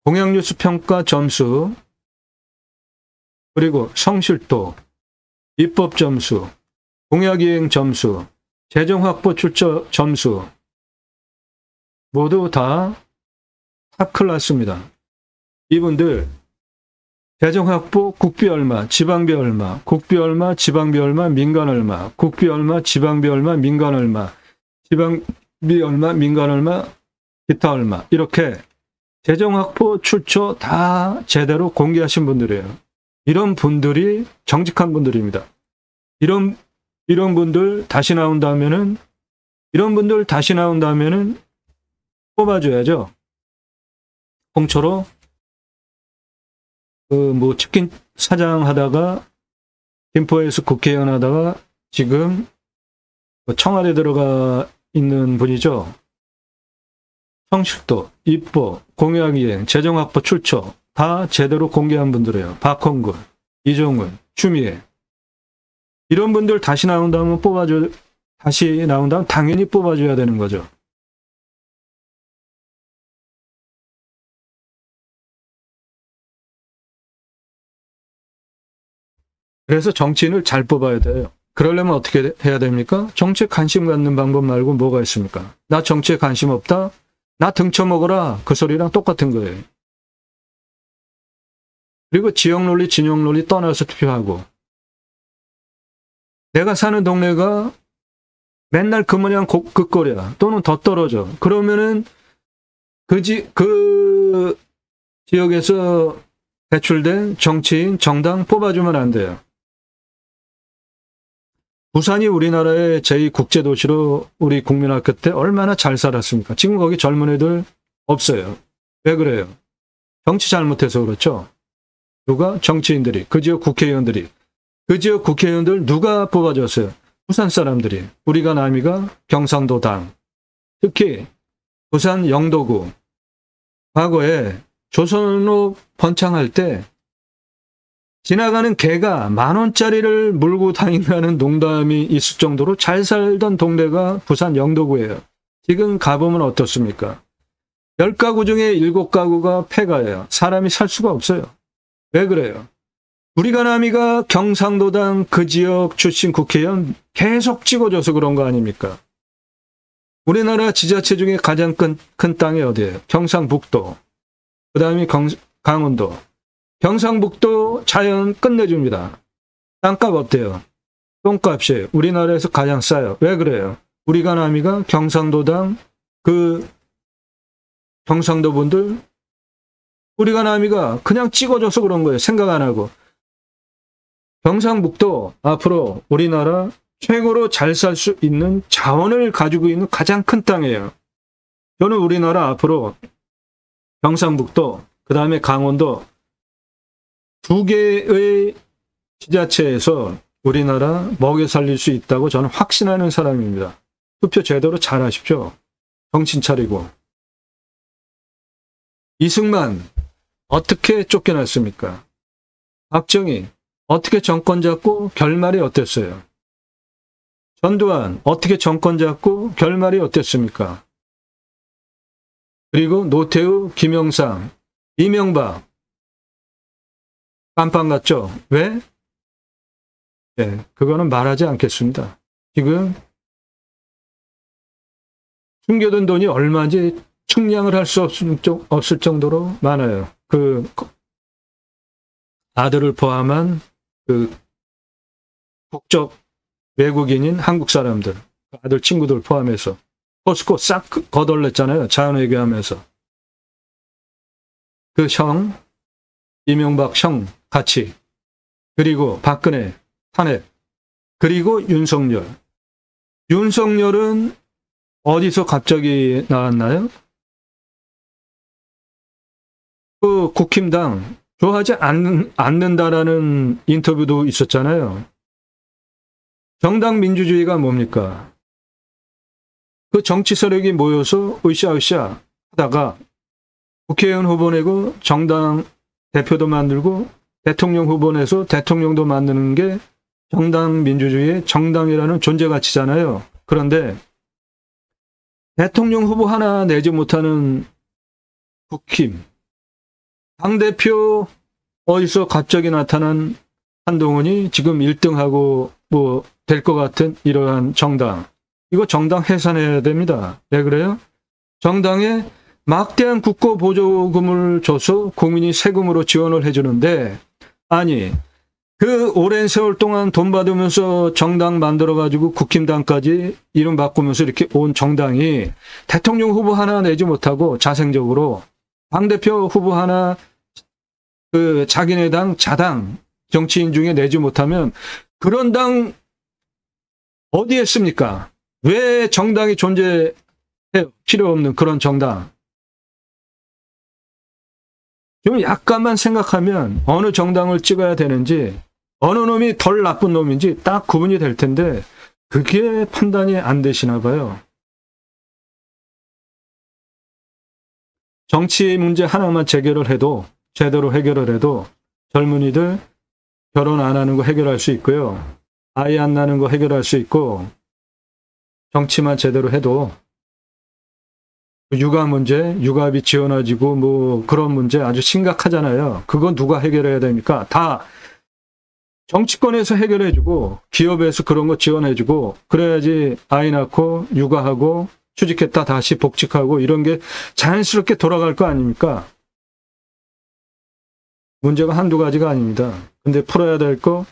공약뉴스 평가 점수, 그리고 성실도, 입법 점수, 공약이행 점수, 재정확보 출처 점수 모두 다 탑클래스입니다. 이분들 재정확보 국비 얼마, 지방비 얼마, 국비 얼마, 지방비 얼마, 민간 얼마, 국비 얼마, 지방비 얼마, 민간 얼마, 지방비 얼마, 민간 얼마, 기타 얼마, 이렇게 재정확보 출처 다 제대로 공개하신 분들이에요. 이런 분들이 정직한 분들입니다. 이런 분들 다시 나온다면은 뽑아줘야죠. 홍초로 치킨 사장 하다가 김포에서 국회의원 하다가 지금 청와대 들어가 있는 분이죠. 성실도, 입법, 공약이행, 재정확보 출처 다 제대로 공개한 분들이에요. 박홍근, 이종훈, 추미애. 이런 분들 다시 나온다면 당연히 뽑아줘야 되는 거죠. 그래서 정치인을 잘 뽑아야 돼요. 그러려면 어떻게 해야 됩니까? 정치에 관심 갖는 방법 말고 뭐가 있습니까? 나 정치에 관심 없다? 나 등쳐먹어라. 그 소리랑 똑같은 거예요. 그리고 지역 논리, 진영 논리 떠나서 투표하고. 내가 사는 동네가 맨날 그 모양 그 꼴이야. 또는 더 떨어져. 그러면은 그 지역에서 배출된 정치인, 정당 뽑아주면 안 돼요. 부산이 우리나라의 제2국제도시로 우리 국민학교 때 얼마나 잘 살았습니까? 지금 거기 젊은 애들 없어요. 왜 그래요? 정치 잘못해서 그렇죠. 누가? 정치인들이, 그 지역 국회의원들이. 그 지역 국회의원들 누가 뽑아줬어요? 부산 사람들이. 우리가 남이가 경상도당. 특히 부산 영도구. 과거에 조선업 번창할 때 지나가는 개가 10,000원짜리를 물고 다닌다는 농담이 있을 정도로 잘 살던 동네가 부산 영도구예요. 지금 가보면 어떻습니까? 10가구 중에 7가구가 폐가예요. 사람이 살 수가 없어요. 왜 그래요? 우리가 남이가 경상도당 그 지역 출신 국회의원 계속 찍어줘서 그런 거 아닙니까? 우리나라 지자체 중에 가장 큰 땅이 어디예요? 경상북도. 그 다음이 강원도. 경상북도 자연 끝내줍니다. 땅값 어때요? 똥값이 우리나라에서 가장 싸요. 왜 그래요? 우리가 남이가 경상도당 그 경상도 분들 우리가 남이가 그냥 찍어줘서 그런 거예요. 생각 안 하고. 경상북도 앞으로 우리나라 최고로 잘 살 수 있는 자원을 가지고 있는 가장 큰 땅이에요. 저는 우리나라 앞으로 경상북도, 그 다음에 강원도 2개의 지자체에서 우리나라 먹여 살릴 수 있다고 저는 확신하는 사람입니다. 투표 제대로 잘 하십시오. 정신 차리고. 이승만 어떻게 쫓겨났습니까? 박정희 어떻게 정권 잡고 결말이 어땠어요? 전두환 어떻게 정권 잡고 결말이 어땠습니까? 그리고 노태우, 김영삼, 이명박 깜빵 갔죠? 왜? 네, 그거는 말하지 않겠습니다. 지금 숨겨둔 돈이 얼마인지 측량을 할 수 없을 정도로 많아요. 그 아들을 포함한 그 국적 외국인인 한국 사람들, 아들 친구들 포함해서 포스코 싹 거덜냈잖아요. 자연외교하면서. 그 형, 이명박 형 같이, 그리고 박근혜 탄핵, 그리고 윤석열. 윤석열은 어디서 갑자기 나왔나요? 그 국힘당 좋아하지 않는다라는 인터뷰도 있었잖아요. 정당 민주주의가 뭡니까? 그 정치 세력이 모여서 으쌰으쌰 하다가 국회의원 후보 내고 정당 대표도 만들고 대통령 후보 내서 대통령도 만드는 게 정당 민주주의의 정당이라는 존재 가치잖아요. 그런데 대통령 후보 하나 내지 못하는 국힘, 당대표 어디서 갑자기 나타난 한동훈이 지금 1등하고 뭐 될 것 같은 이러한 정당. 이거 정당 해산해야 됩니다. 왜 그래요? 정당에 막대한 국고 보조금을 줘서 국민이 세금으로 지원을 해주는데, 아니 그 오랜 세월 동안 돈 받으면서 정당 만들어가지고 국힘당까지 이름 바꾸면서 이렇게 온 정당이 대통령 후보 하나 내지 못하고 자생적으로 당대표 후보 하나 그 자기네 당 자당 정치인 중에 내지 못하면 그런 당 어디에 있습니까? 왜 정당이 존재해요? 필요 없는 그런 정당. 좀 약간만 생각하면 어느 정당을 찍어야 되는지, 어느 놈이 덜 나쁜 놈인지 딱 구분이 될 텐데 그게 판단이 안 되시나 봐요. 정치 문제 하나만 제대로 해결을 해도 젊은이들 결혼 안 하는 거 해결할 수 있고요. 아이 안 낳는 거 해결할 수 있고, 정치만 제대로 해도 육아 문제, 육아비 지원해지고 뭐 그런 문제 아주 심각하잖아요. 그건 누가 해결해야 됩니까? 다 정치권에서 해결해주고 기업에서 그런 거 지원해주고 그래야지 아이 낳고 육아하고 취직했다 다시 복직하고 이런 게 자연스럽게 돌아갈 거 아닙니까? 문제가 한두 가지가 아닙니다. 근데 풀어야 될 거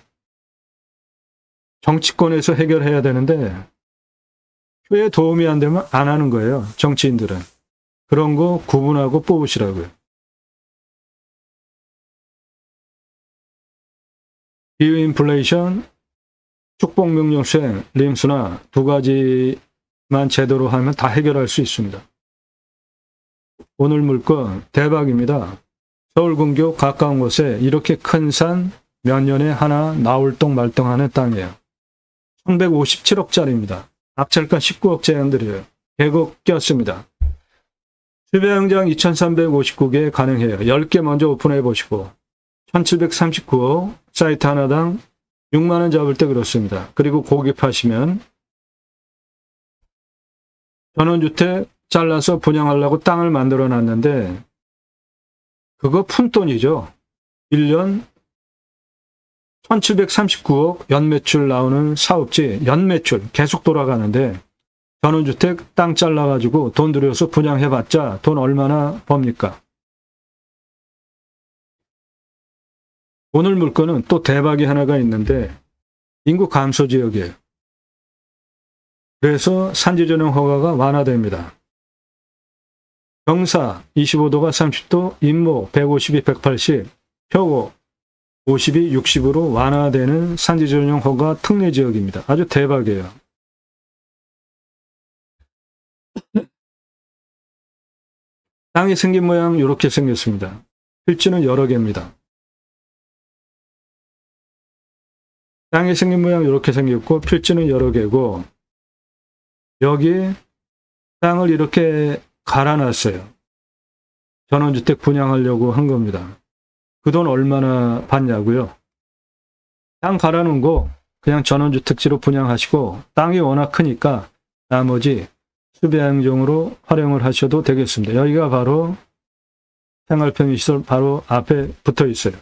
정치권에서 해결해야 되는데 왜 도움이 안 되면 안 하는 거예요. 정치인들은. 그런 거 구분하고 뽑으시라고요. 비인플레이션, 축복명령 수행, 림수나 두 가지만 제대로 하면 다 해결할 수 있습니다. 오늘 물건 대박입니다. 서울근교 가까운 곳에 이렇게 큰 산 몇 년에 하나 나올똥 말똥하는 땅이에요. 1157억짜리입니다. 낙찰가 19억 제한드려요. 계곡 꼈습니다. 수배양장 2359개 가능해요. 10개 먼저 오픈해 보시고 1739억 사이트 하나당 6만원 잡을 때 그렇습니다. 그리고 고객하시면 전원주택 잘라서 분양하려고 땅을 만들어 놨는데 그거 푼돈이죠. 1년 1739억 연매출 나오는 사업지, 연매출 계속 돌아가는데 전원주택 땅 잘라가지고 돈 들여서 분양해봤자 돈 얼마나 법니까? 오늘 물건은 또 대박이 하나가 있는데 인구 감소 지역이에요. 그래서 산지전용 허가가 완화됩니다. 경사 25도가 30도, 인모 152, 180, 표고 52, 60으로 완화되는 산지전용 허가 특례 지역입니다. 아주 대박이에요. 땅이 생긴 모양 이렇게 생겼습니다. 필지는 여러 개입니다. 땅이 생긴 모양 이렇게 생겼고 필지는 여러 개고 여기 땅을 이렇게 갈아놨어요. 전원주택 분양하려고 한 겁니다. 그 돈 얼마나 받냐고요? 땅 갈아놓은 거 그냥 전원주택지로 분양하시고 땅이 워낙 크니까 나머지 수배양용으로 활용을 하셔도 되겠습니다. 여기가 바로 생활편의시설 바로 앞에 붙어 있어요.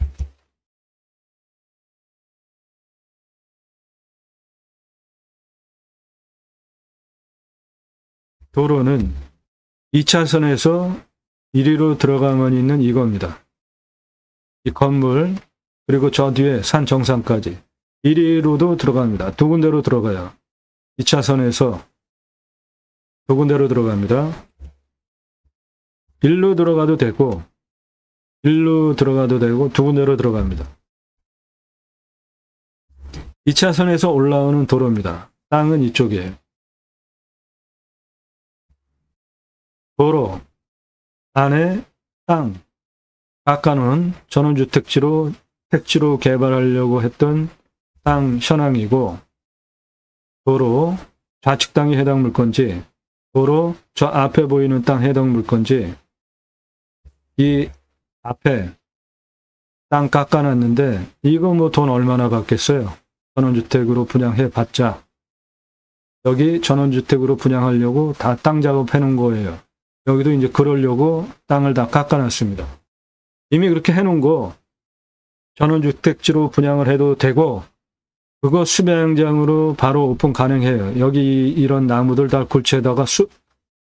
도로는 2차선에서 이리로 들어가면 있는 이겁니다. 이 건물, 그리고 저 뒤에 산 정상까지 이리로도 들어갑니다. 두 군데로 들어가요. 2차선에서 두 군데로 들어갑니다. 일로 들어가도 되고 일로 들어가도 되고 두 군데로 들어갑니다. 2차선에서 올라오는 도로입니다. 땅은 이쪽이에요. 도로 안에 땅 아까는 전원주택지로 택지로 개발하려고 했던 땅 현황이고, 도로 좌측 땅이 해당 물건지, 도로 저 앞에 보이는 땅 해당 물건지, 이 앞에 땅 깎아놨는데 이거 뭐 돈 얼마나 받겠어요? 전원주택으로 분양해 봤자. 여기 전원주택으로 분양하려고 다 땅 작업해 놓은 거예요. 여기도 이제 그러려고 땅을 다 깎아놨습니다. 이미 그렇게 해놓은 거 전원주택지로 분양을 해도 되고, 그거 수배양장으로 바로 오픈 가능해요. 여기 이런 나무들 다 굴치에다가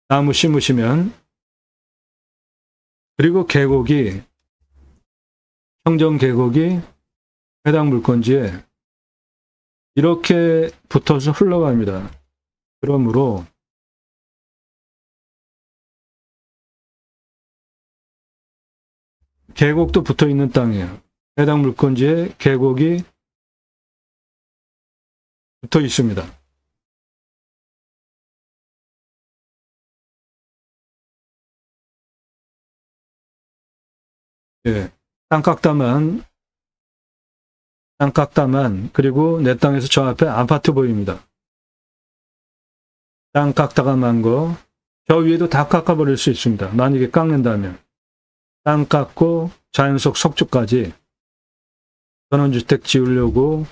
나무 심으시면. 그리고 계곡이, 형정 계곡이 해당 물건지에 이렇게 붙어서 흘러갑니다. 그러므로 계곡도 붙어 있는 땅이에요. 해당 물건지에 계곡이 붙어 있습니다. 예, 땅 깎다만, 그리고 내 땅에서 저 앞에 아파트 보입니다. 땅 깎다가 만 거, 저 위에도 다 깎아버릴 수 있습니다. 만약에 깎는다면. 땅 깎고 자연석 석주까지, 전원주택 지으려고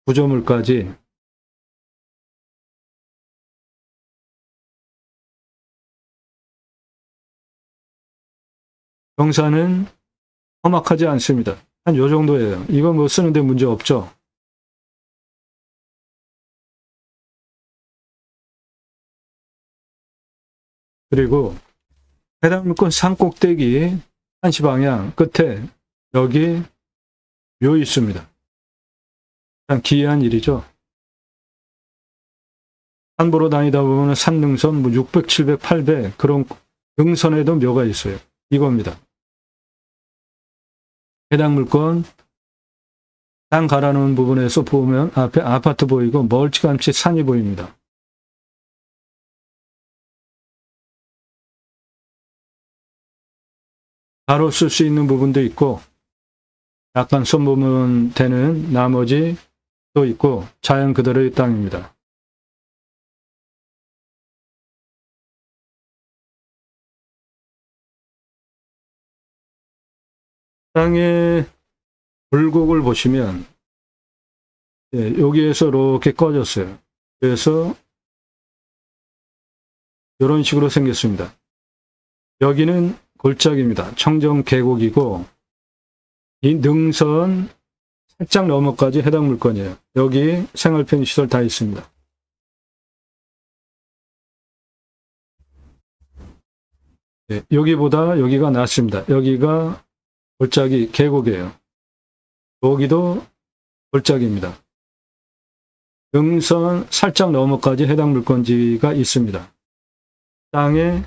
구조물까지, 경사는 험악하지 않습니다. 한 요 정도예요. 이거 뭐 쓰는데 문제 없죠. 그리고 해당 물건 산 꼭대기 한시 방향 끝에 여기 묘 있습니다. 참 기이한 일이죠. 산 보러 다니다 보면 산능선 뭐 600, 700, 800 그런 능선에도 묘가 있어요. 이겁니다. 해당 물건 땅 갈아놓은 부분에서 보면 앞에 아파트 보이고 멀찌감치 산이 보입니다. 바로 쓸 수 있는 부분도 있고, 약간 손보면 되는 나머지 또 있고, 자연 그대로의 땅입니다. 땅의 굴곡을 보시면, 예, 여기에서 이렇게 꺼졌어요. 그래서 이런 식으로 생겼습니다. 여기는 골짜기입니다. 청정 계곡이고, 이 능선 살짝 넘어까지 해당 물건이에요. 여기 생활 편의시설 다 있습니다. 네, 여기보다 여기가 낫습니다. 여기가 골짜기 계곡이에요. 여기도 골짜기입니다. 능선 살짝 넘어까지 해당 물건지가 있습니다. 땅의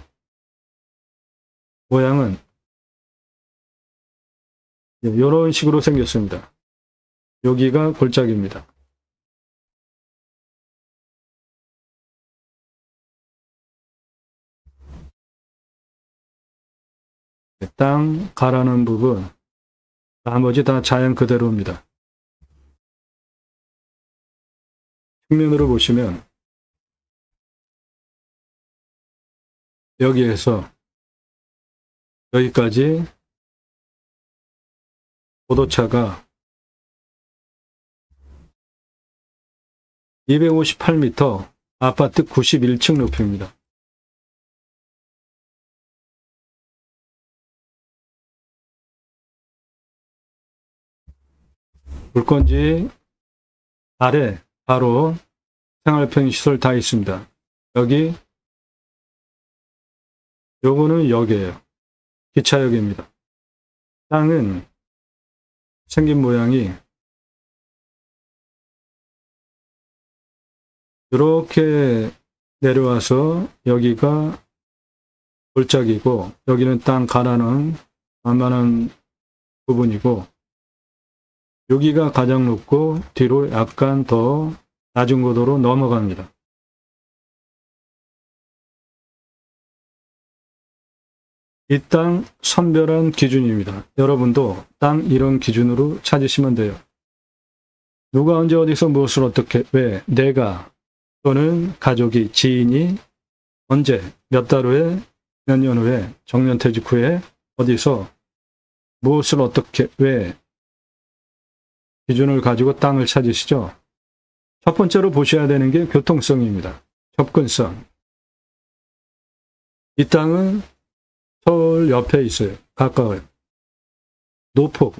모양은 이런 식으로 생겼습니다. 여기가 골짜기입니다. 땅 갈아놓은 부분, 나머지 다 자연 그대로입니다. 측면으로 보시면 여기에서 여기까지 고도차가 258m, 아파트 91층 높이입니다. 물건지 아래 바로 생활편의시설 다 있습니다. 여기 요거는 역이에요. 기차역입니다. 땅은 생긴 모양이 이렇게 내려와서 여기가 골짜기고 여기는 땅 가라는 만만한 부분이고 여기가 가장 높고 뒤로 약간 더 낮은 고도로 넘어갑니다. 이 땅 선별한 기준입니다. 여러분도 땅 이런 기준으로 찾으시면 돼요. 누가 언제 어디서 무엇을 어떻게 왜 내가 또는 가족이 지인이 언제 몇 달 후에 몇 년 후에 정년퇴직 후에 어디서 무엇을 어떻게 왜 기준을 가지고 땅을 찾으시죠. 첫 번째로 보셔야 되는 게 교통성입니다. 접근성. 이 땅은 서울 옆에 있어요. 가까워요. 노폭.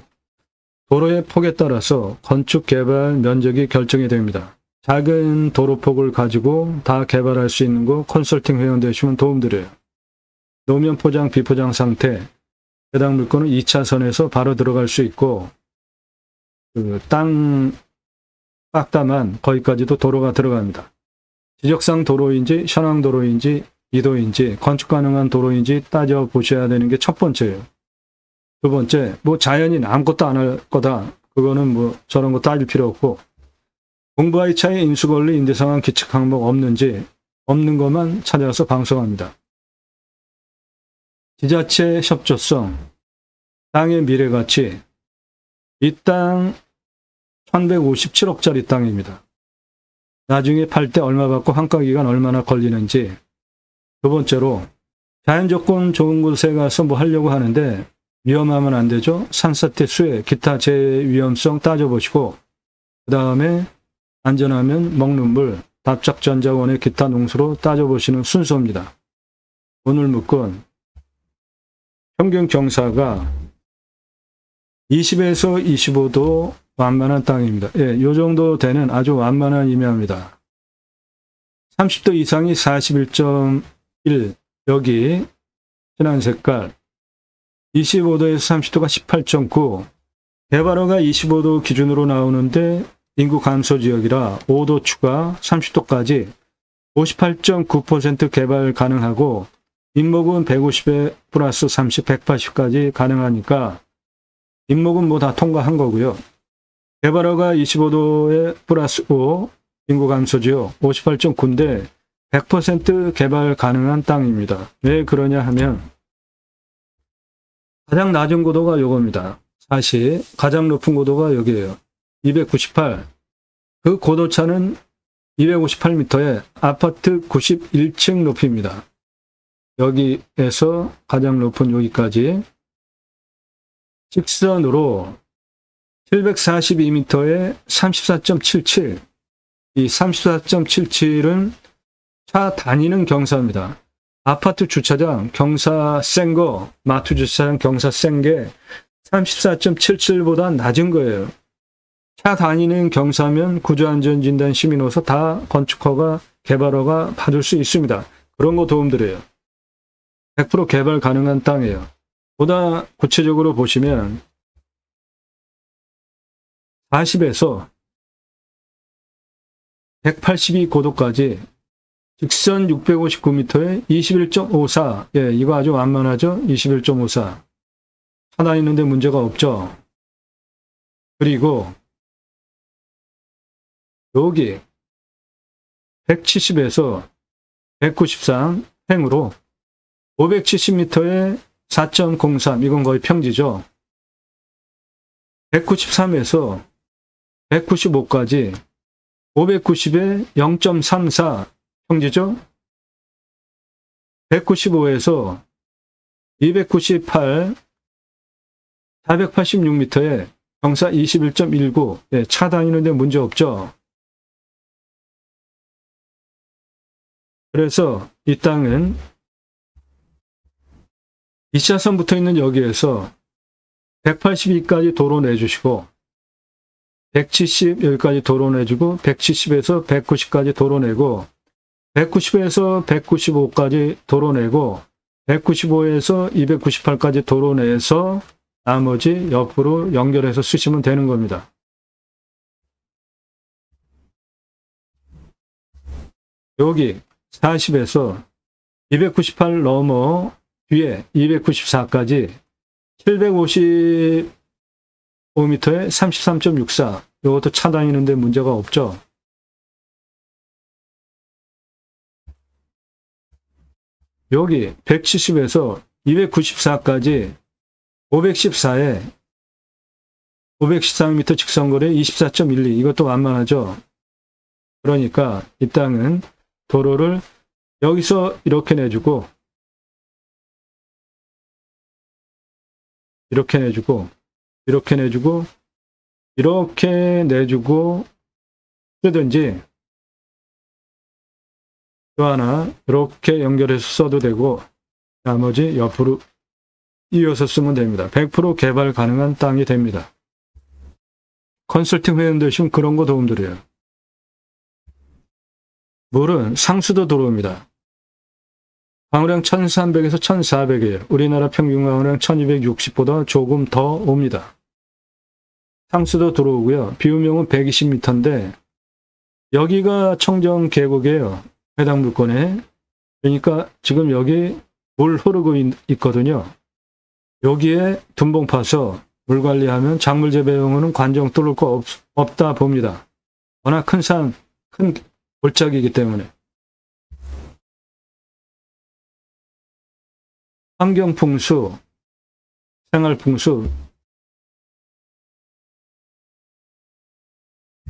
도로의 폭에 따라서 건축 개발 면적이 결정이 됩니다. 작은 도로폭을 가지고 다 개발할 수 있는 거 컨설팅 회원 되시면 도움드려요. 노면 포장, 비포장 상태, 해당 물건은 2차선에서 바로 들어갈 수 있고 땅 깎다만 거기까지도 도로가 들어갑니다. 지적상 도로인지 현황 도로인지 이도인지 건축 가능한 도로인지 따져보셔야 되는 게 첫 번째예요. 두 번째, 뭐 자연인 아무것도 안 할 거다. 그거는 뭐 저런 거 따질 필요 없고 공부와의 차이 인수권리 임대상황 기측 항목 없는지 없는 것만 찾아서 방송합니다. 지자체 협조성, 땅의 미래가치, 이 땅 1157억짜리 땅입니다. 나중에 팔 때 얼마 받고 환가기간 얼마나 걸리는지. 두 번째로 자연조건 좋은 곳에 가서 뭐 하려고 하는데 위험하면 안 되죠. 산사태 수해 기타 재위험성 따져보시고 그 다음에 안전하면 먹는 물 답작전자원의 기타 농수로 따져보시는 순서입니다. 오늘 묶은 평균 경사가 20에서 25도 완만한 땅입니다. 예, 이 정도 되는 아주 완만한 임야입니다. 30도 이상이 41.1 여기 진한 색깔 25도에서 30도가 18.9 개발허가 25도 기준으로 나오는데 인구 감소 지역이라 5도 추가 30도까지 58.9% 개발 가능하고 인목은 150에 플러스 30, 180까지 가능하니까 인목은 뭐 다 통과한 거고요. 개발허가 25도에 플러스 5 인구 감소 지역 58.9인데 100% 개발 가능한 땅입니다. 왜 그러냐 하면 가장 낮은 고도가 요겁니다. 사실 가장 높은 고도가 여기에요. 298. 그 고도차는 258m에 아파트 91층 높이입니다. 여기에서 가장 높은 여기까지 직선으로 742m에 34.77. 이 34.77은 차 다니는 경사입니다. 아파트 주차장 경사 센 거, 마트 주차장 경사 센 게 34.77보다 낮은 거예요. 차 다니는 경사면 구조안전진단 시민호소 다 건축허가, 개발허가 받을 수 있습니다. 그런 거 도움드려요. 100% 개발 가능한 땅이에요. 보다 구체적으로 보시면 40에서 182고도까지 직선 659m에 21.54. 예, 이거 아주 완만하죠? 21.54. 차 다니는데 문제가 없죠? 그리고 여기 170에서 193 횡으로 570m에 4.03. 이건 거의 평지죠? 193에서 195까지 590에 0.34 평지죠? 195에서 298 486m에 경사 21.19 예, 차 다니는데 문제 없죠? 그래서 이 땅은 2차선 붙어 있는 여기에서 182까지 도로 내주시고 170 여기까지 도로 내주고 170에서 190까지 도로 내고 190에서 195까지 도로 내고 195에서 298까지 도로 내에서 나머지 옆으로 연결해서 쓰시면 되는 겁니다. 여기 40에서 298 넘어 뒤에 294까지 755m에 33.64 이것도 차 다니는데 문제가 없죠. 여기 170에서 294까지 514에 514m 직선거리 24.12 이것도 완만하죠. 그러니까 이 땅은 도로를 여기서 이렇게 내주고 이렇게 내주고 이렇게 내주고 이렇게 내주고 쓰든지 또 하나 이렇게 연결해서 써도 되고 나머지 옆으로 이어서 쓰면 됩니다. 100% 개발 가능한 땅이 됩니다. 컨설팅 회원 되시면 그런 거 도움드려요. 물은 상수도 도로입니다. 강우량 1300에서 1400이에요. 우리나라 평균 강우량 1260보다 조금 더 옵니다. 상수도 들어오고요. 비우명은 120m인데 여기가 청정 계곡이에요. 해당 물권에. 그러니까 지금 여기 물 흐르고 있거든요. 여기에 둔봉 파서 물 관리하면 작물 재배용으로는 관정 뚫을 거 없다 봅니다. 워낙 큰 산, 큰 골짜기이기 때문에. 환경풍수, 생활풍수,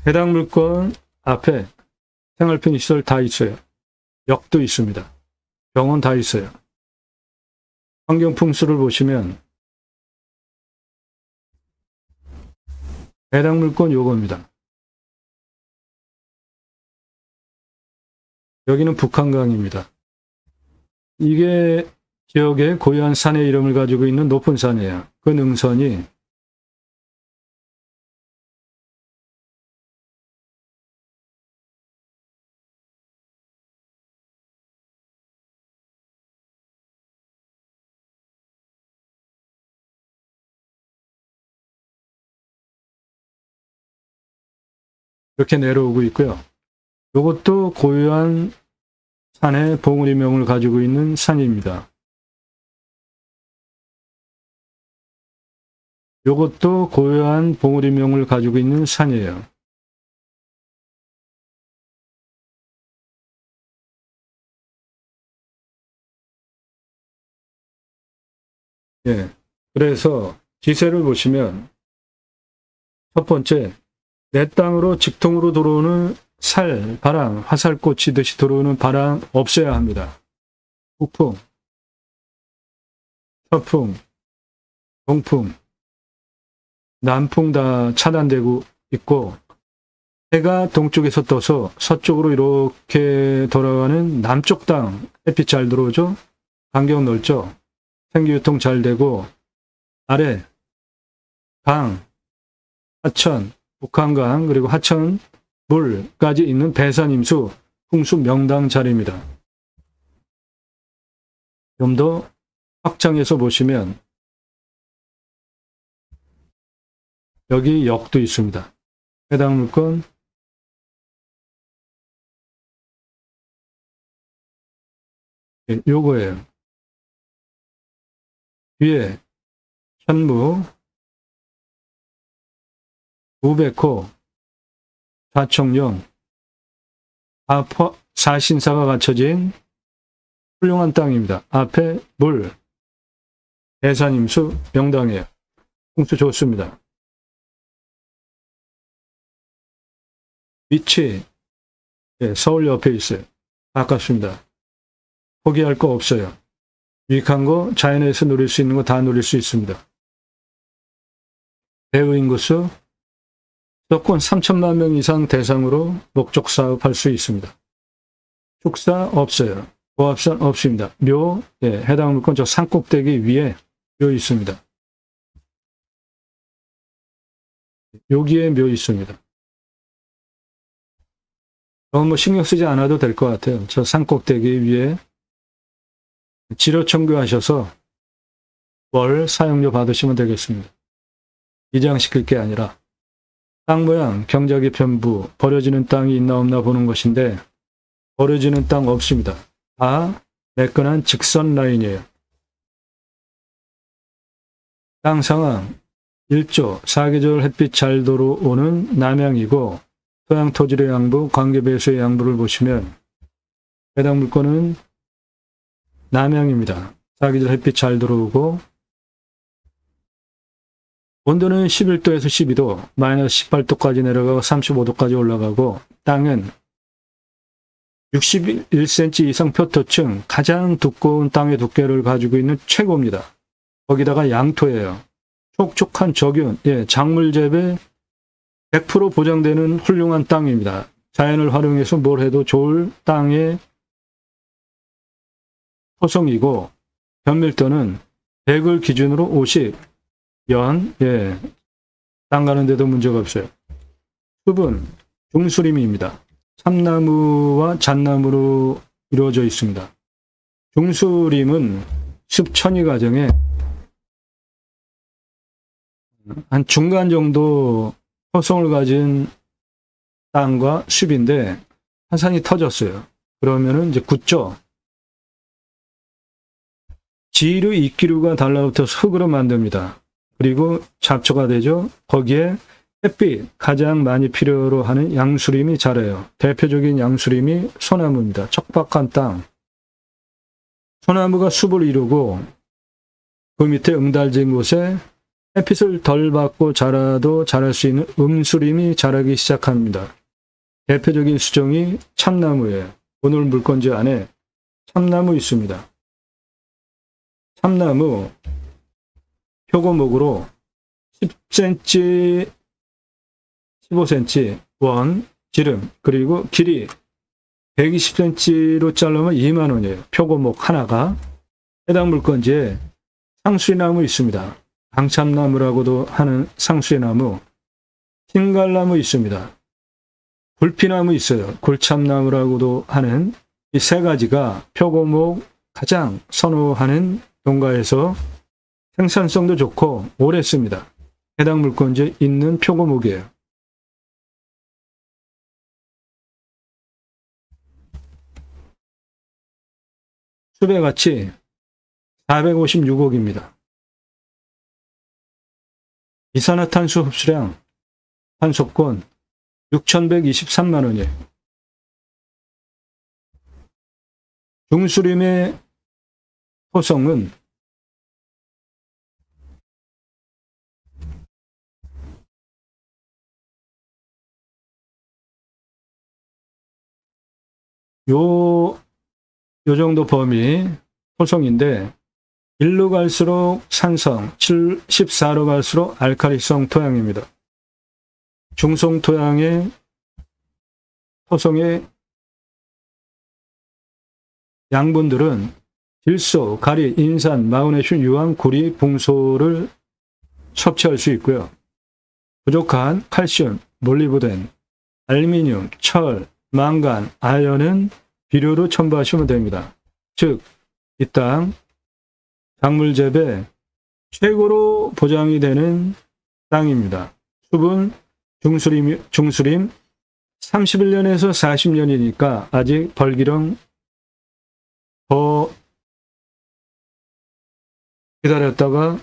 해당 물건 앞에 생활편의시설 다 있어요. 역도 있습니다. 병원 다 있어요. 환경풍수를 보시면 해당 물건 요겁니다. 여기는 북한강입니다. 이게 지역의 고유한 산의 이름을 가지고 있는 높은 산이에요. 그 능선이 이렇게 내려오고 있고요. 이것도 고유한 산의 봉우리명을 가지고 있는 산입니다. 이것도 고유한 봉우리명을 가지고 있는 산이에요. 예. 그래서 지세를 보시면 첫 번째, 내 땅으로 직통으로 들어오는 살, 바람, 화살꽃 치듯이 들어오는 바람 없어야 합니다. 북풍, 서풍, 동풍, 남풍 다 차단되고 있고 해가 동쪽에서 떠서 서쪽으로 이렇게 돌아가는 남쪽 땅 햇빛 잘 들어오죠? 간격 넓죠? 생기유통 잘 되고 아래 강, 하천, 북한강 그리고 하천 물까지 있는 배산임수 풍수 명당 자리입니다. 좀 더 확장해서 보시면 여기 역도 있습니다. 해당 물건 요거예요. 뒤에 현무, 우백호, 좌청령, 사신사가 갖춰진 훌륭한 땅입니다. 앞에 물, 대산임수 명당이에요. 풍수 좋습니다. 위치, 서울 옆에 있어요. 가깝습니다. 포기할 거 없어요. 유익한 거, 자연에서 누릴 수 있는 거 다 누릴 수 있습니다. 배우 인구수, 수도권 3천만 명 이상 대상으로 목적 사업할 수 있습니다. 축사 없어요. 고압산 없습니다. 묘, 해당 물건 저 산꼭대기 위에 묘 있습니다. 여기에 묘 있습니다. 너무 신경 쓰지 않아도 될 것 같아요. 저 산꼭대기 위에 지료 청구하셔서 월 사용료 받으시면 되겠습니다. 이장시킬 게 아니라 땅 모양, 경작의 편부, 버려지는 땅이 있나 없나 보는 것인데 버려지는 땅 없습니다. 다 매끈한 직선 라인이에요. 땅 상황 1조, 사계절 햇빛 잘 들어오는 남향이고 토양 토질의 양부, 관계 배수의 양부를 보시면 해당 물건은 남향입니다. 사계절 햇빛 잘 들어오고 온도는 11도에서 12도, 마이너스 18도까지 내려가고 35도까지 올라가고 땅은 61cm 이상 표토층, 가장 두꺼운 땅의 두께를 가지고 있는 최고입니다. 거기다가 양토예요. 촉촉한 적윤, 작물 재배 100% 보장되는 훌륭한 땅입니다. 자연을 활용해서 뭘 해도 좋을 땅의 토성이고 변밀도는 100을 기준으로 50, 땅 가는데도 문제가 없어요. 숲은 중수림입니다. 참나무와 잣나무로 이루어져 있습니다. 중수림은 숲 천이 과정에 한 중간 정도 토성을 가진 땅과 숲인데 화산이 터졌어요. 그러면은 이제 굳죠. 지류, 이끼류가 달라붙어서 흙으로 만듭니다. 그리고 잡초가 되죠. 거기에 햇빛, 가장 많이 필요로 하는 양수림이 자라요. 대표적인 양수림이 소나무입니다. 척박한 땅. 소나무가 숲을 이루고 그 밑에 응달진 곳에 햇빛을 덜 받고 자라도 자랄 수 있는 음수림이 자라기 시작합니다. 대표적인 수종이 참나무예요. 오늘 물건지 안에 참나무 있습니다. 참나무 표고목으로 10cm, 15cm 원, 지름, 그리고 길이 120cm로 자르면 2만 원이에요. 표고목 하나가. 해당 물건지에 상수리나무 있습니다. 강참나무라고도 하는 상수리나무, 흰갈나무 있습니다. 굴피나무 있어요. 굴참나무라고도 하는 이 세 가지가 표고목 가장 선호하는 농가에서 생산성도 좋고 오래 씁니다. 해당 물건지에 있는 표고목이에요. 숲의 가치 456억입니다. 이산화탄소 흡수량, 탄소권 6,123만 원이에요. 중수림의 토성은 요 정도 범위 토성인데 1로 갈수록 산성, 14로 갈수록 알칼리성 토양입니다. 중성 토양의 토성의 양분들은 질소, 가리, 인산, 마그네슘, 유황, 구리, 붕소를 섭취할 수 있고요. 부족한 칼슘, 몰리브덴, 알루미늄, 철, 망간, 아연은 비료로 첨부하시면 됩니다. 즉, 이 땅 작물 재배 최고로 보장이 되는 땅입니다. 숲은 중수림 31년에서 40년이니까 아직 벌기령 더 기다렸다가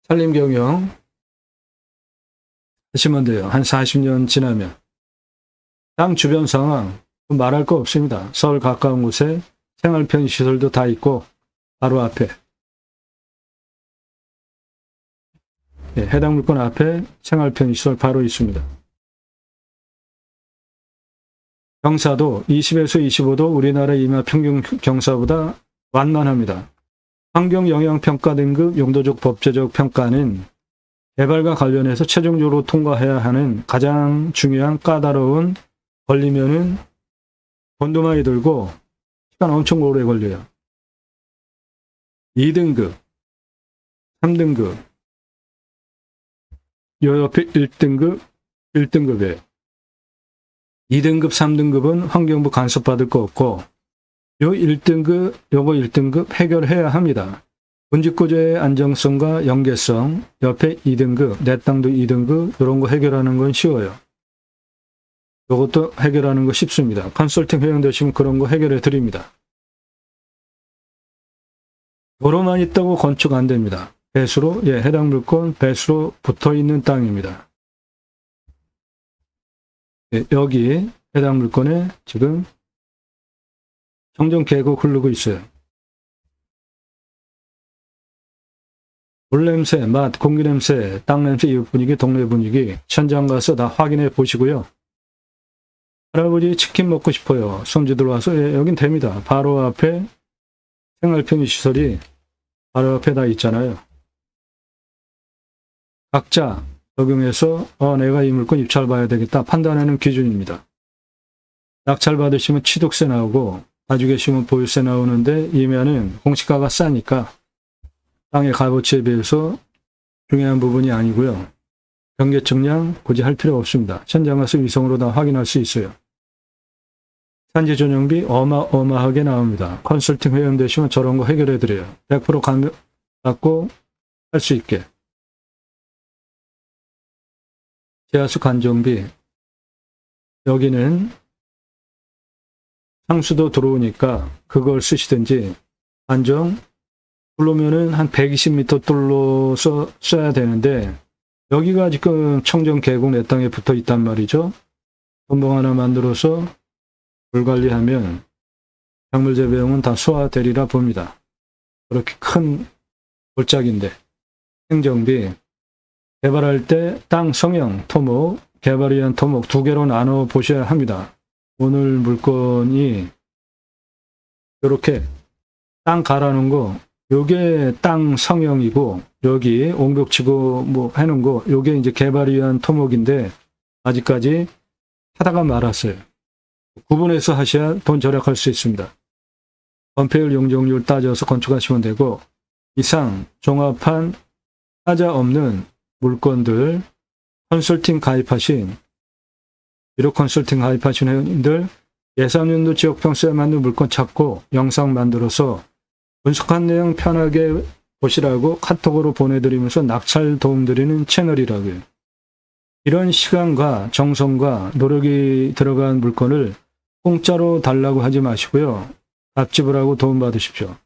산림경영 하시면 돼요. 한 40년 지나면. 땅 주변 상황 말할 거 없습니다. 서울 가까운 곳에 생활편의시설도 다 있고 바로 앞에 해당 물건 앞에 생활편의시설 바로 있습니다. 경사도 20에서 25도 우리나라 이마 평균 경사보다 완만합니다. 환경영향평가 등급 용도적 법제적 평가는 개발과 관련해서 최종적으로 통과해야 하는 가장 중요한 까다로운 걸리면은 돈도 많이 들고 시간 엄청 오래 걸려요. 2등급, 3등급, 요 옆에 1등급, 1등급이에요. 2등급, 3등급은 환경부 간섭받을 거 없고 요거 1등급 해결해야 합니다. 군집구조의 안정성과 연계성, 옆에 2등급, 내 땅도 2등급, 이런 거 해결하는 건 쉬워요. 이것도 해결하는 거 쉽습니다. 컨설팅 회원 되시면 그런 거 해결해 드립니다. 도로만 있다고 건축 안 됩니다. 배수로, 해당 물건 배수로 붙어 있는 땅입니다. 여기 해당 물건에 지금 청정 계곡 흐르고 있어요. 물 냄새, 맛, 공기 냄새, 땅 냄새, 이웃 분위기, 동네 분위기 현장 가서 다 확인해 보시고요. 할아버지 치킨 먹고 싶어요. 손주들 와서 여긴 됩니다. 바로 앞에 생활편의시설이 바로 앞에 다 있잖아요. 각자 적용해서 내가 이 물건 입찰 봐야 되겠다 판단하는 기준입니다. 낙찰 받으시면 취득세 나오고 가지고 계시면 보유세 나오는데 이면은 공시가가 싸니까 땅의 값어치에 비해서 중요한 부분이 아니고요. 경계 측량 굳이 할 필요 없습니다. 현장 가서 위성으로 다 확인할 수 있어요. 산지 전용비 어마어마하게 나옵니다. 컨설팅 회원 되시면 저런 거 해결해 드려요. 100% 갖고 할 수 있게. 제하수 간정비, 여기는 상수도 들어오니까 그걸 쓰시든지, 간정 뚫으면은 한 120m 뚫어서 써야 되는데 여기가 지금 청정 계곡 내 땅에 붙어 있단 말이죠. 건봉 하나 만들어서 물 관리하면 작물 재배용은 다 소화되리라 봅니다. 그렇게 큰 골짜기인데. 행정비, 개발할 때 땅 성형, 토목, 개발을 위한 토목 두 개로 나눠 보셔야 합니다. 오늘 물건이 이렇게 땅 갈아놓은 거, 요게 땅 성형이고, 여기 옹벽치고 뭐 해놓은 거, 요게 이제 개발을 위한 토목인데 아직까지 하다가 말았어요. 구분해서 하셔야 돈 절약할 수 있습니다. 건폐율 용적률 따져서 건축하시면 되고, 이상 종합한 하자 없는 물건들 컨설팅 가입하신, 비록 컨설팅 가입하신 회원님들 예산연도 지역평수에 맞는 물건 찾고 영상 만들어서 분석한 내용 편하게 보시라고 카톡으로 보내드리면서 낙찰 도움드리는 채널이라고요. 이런 시간과 정성과 노력이 들어간 물건을 공짜로 달라고 하지 마시고요. 납집을 하고 도움받으십시오.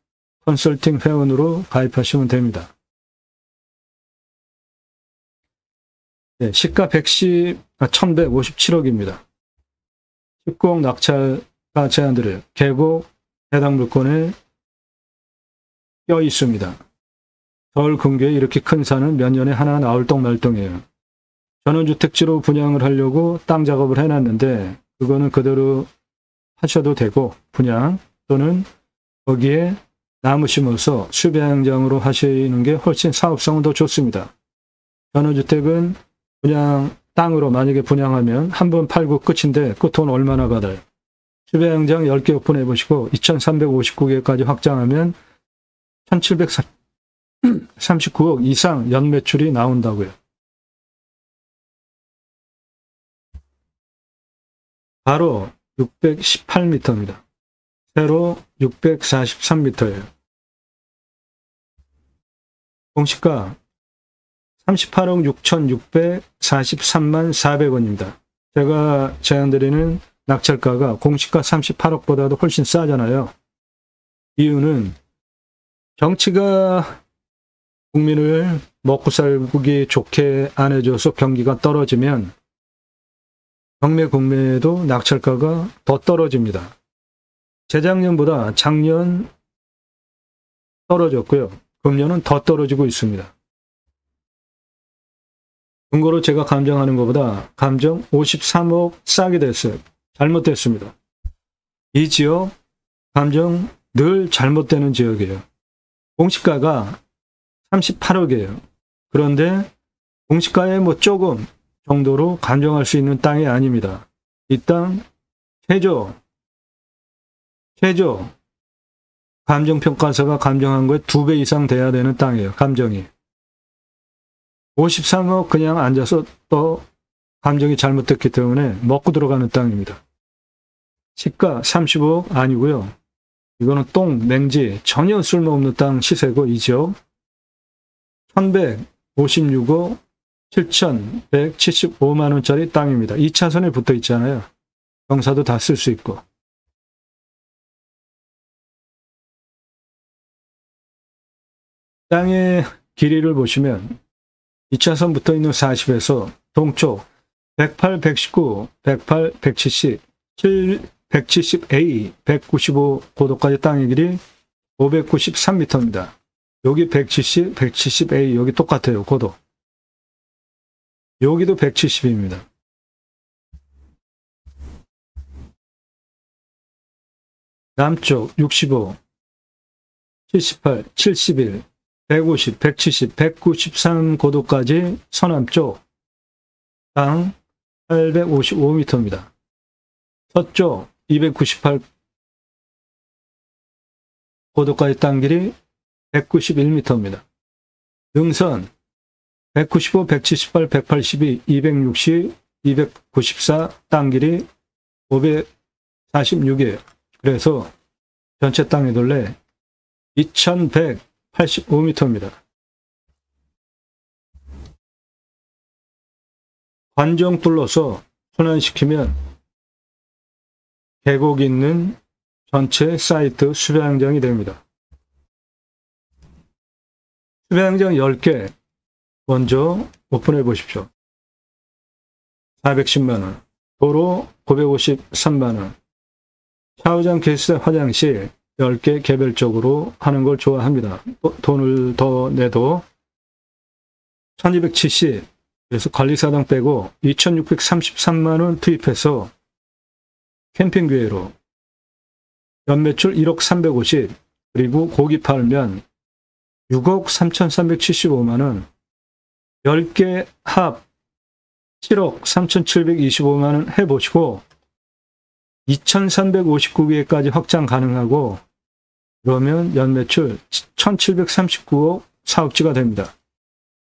컨설팅 회원으로 가입하시면 됩니다. 네, 시가 1157억입니다. 19억 낙찰가 제한드려요. 계곡 해당 물건에 껴 있습니다. 서울 근교에 이렇게 큰 산은 몇 년에 하나 나올 똥말똥이에요. 전원주택지로 분양을 하려고 땅 작업을 해놨는데 그거는 그대로 하셔도 되고, 분양 또는 거기에 나무 심어서 수배양장으로 하시는 게 훨씬 사업성은 더 좋습니다. 전원주택은 분양 땅으로 만약에 분양하면 한 번 팔고 끝인데 그 돈 얼마나 받아요? 수배양장 10개 오픈해 보시고 2359개까지 확장하면 1739억 이상 연매출이 나온다고요. 바로 618m입니다. 세로 643m예요. 공시가 38억 6,643만 400원입니다. 제가 제안드리는 낙찰가가 공시가 38억보다도 훨씬 싸잖아요. 이유는 정치가 국민을 먹고 살기 좋게 안 해줘서 경기가 떨어지면 경매 국매에도 낙찰가가 더 떨어집니다. 재작년보다 작년 떨어졌고요. 금년은 더 떨어지고 있습니다. 근거로 제가 감정하는 것보다 감정 53억 싸게 됐어요. 잘못됐습니다. 이 지역 감정 늘 잘못되는 지역이에요. 공시가가 38억이에요. 그런데 공시가에 뭐 조금 정도로 감정할 수 있는 땅이 아닙니다. 이 땅 최저 감정평가사가 감정한 거에 2배 이상 돼야 되는 땅이에요. 감정이. 53억 그냥 앉아서 또 감정이 잘못됐기 때문에 먹고 들어가는 땅입니다. 시가 30억 아니고요. 이거는 똥, 맹지, 전혀 쓸모없는 땅 시세고 이 지역 1156억 7,175만 원짜리 땅입니다. 2차선에 붙어 있잖아요. 경사도 다 쓸 수 있고. 땅의 길이를 보시면 2차선 붙어 있는 40에서 동쪽 108, 119, 108, 170, 170A, 195 고도까지 땅의 길이 593m입니다. 여기 170, 170A 여기 똑같아요. 고도. 여기도 170입니다. 남쪽 65, 78, 71, 150, 170, 193 고도까지 서남쪽 땅 855m입니다. 서쪽 298 고도까지 땅 길이 191m입니다. 능선 195, 178, 182, 260, 294 땅 길이 546이에요. 그래서 전체 땅의 둘레 2185m입니다. 관정 뚫러서 순환시키면 계곡이 있는 전체 사이트 수배항장이 됩니다. 수배항장 10개 먼저 오픈해 보십시오. 410만원, 도로 953만원, 샤워장, 개수대, 화장실 10개 개별적으로 하는 걸 좋아합니다. 돈을 더 내도 1270, 그래서 관리사당 빼고 2633만원 투입해서 캠핑기회로 연매출 1억 350, 그리고 고기 팔면 6억 3375만원, 10개 합 7억 3725만원 해보시고 2359개까지 확장 가능하고 그러면 연매출 1739억 사업지가 됩니다.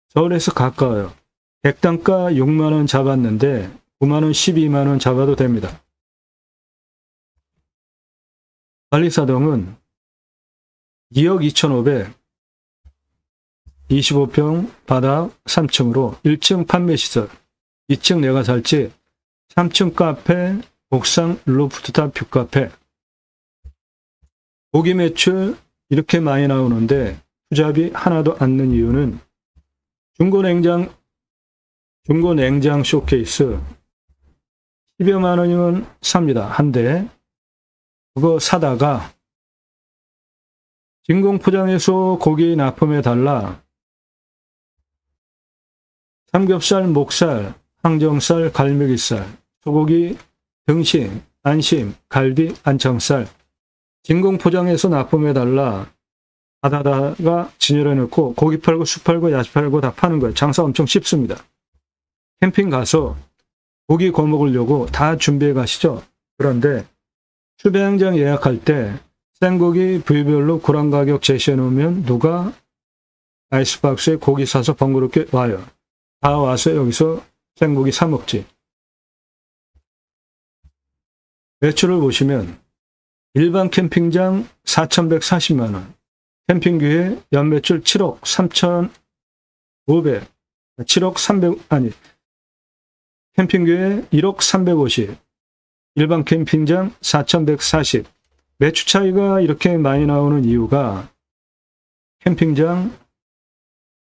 서울에서 가까워요. 객단가 6만원 잡았는데 9만원, 12만원 잡아도 됩니다. 관리사동은 2억 2500, 25평 바닥 3층으로 1층 판매시설, 2층 내가 살집, 3층 카페, 옥상 루프탑 뷰카페. 고기 매출 이렇게 많이 나오는데 투잡이 하나도 안 는 이유는 중고냉장 쇼케이스 10여만 원이면 삽니다. 한 대. 그거 사다가 진공포장해서 고기 납품해달라. 삼겹살, 목살, 항정살, 갈매기살, 소고기, 등심, 안심, 갈비, 안창살 진공포장해서 납품해달라. 받아다가 진열해놓고 고기 팔고 술 팔고 야채 팔고 다 파는 거예요. 장사 엄청 쉽습니다. 캠핑 가서 고기 구워 먹으려고 다 준비해 가시죠. 그런데 수배항장 예약할 때 생고기 부위별로 구랑 가격 제시해 놓으면 누가 아이스박스에 고기 사서 번거롭게 와요. 다 와서 여기서 생고기 사 먹지. 매출을 보시면 일반 캠핑장 4,140만원, 캠핑기회 연매출 7억 3,500, 7억 300, 아니 캠핑기회 1억 350, 일반 캠핑장 4,140. 매출 차이가 이렇게 많이 나오는 이유가 캠핑장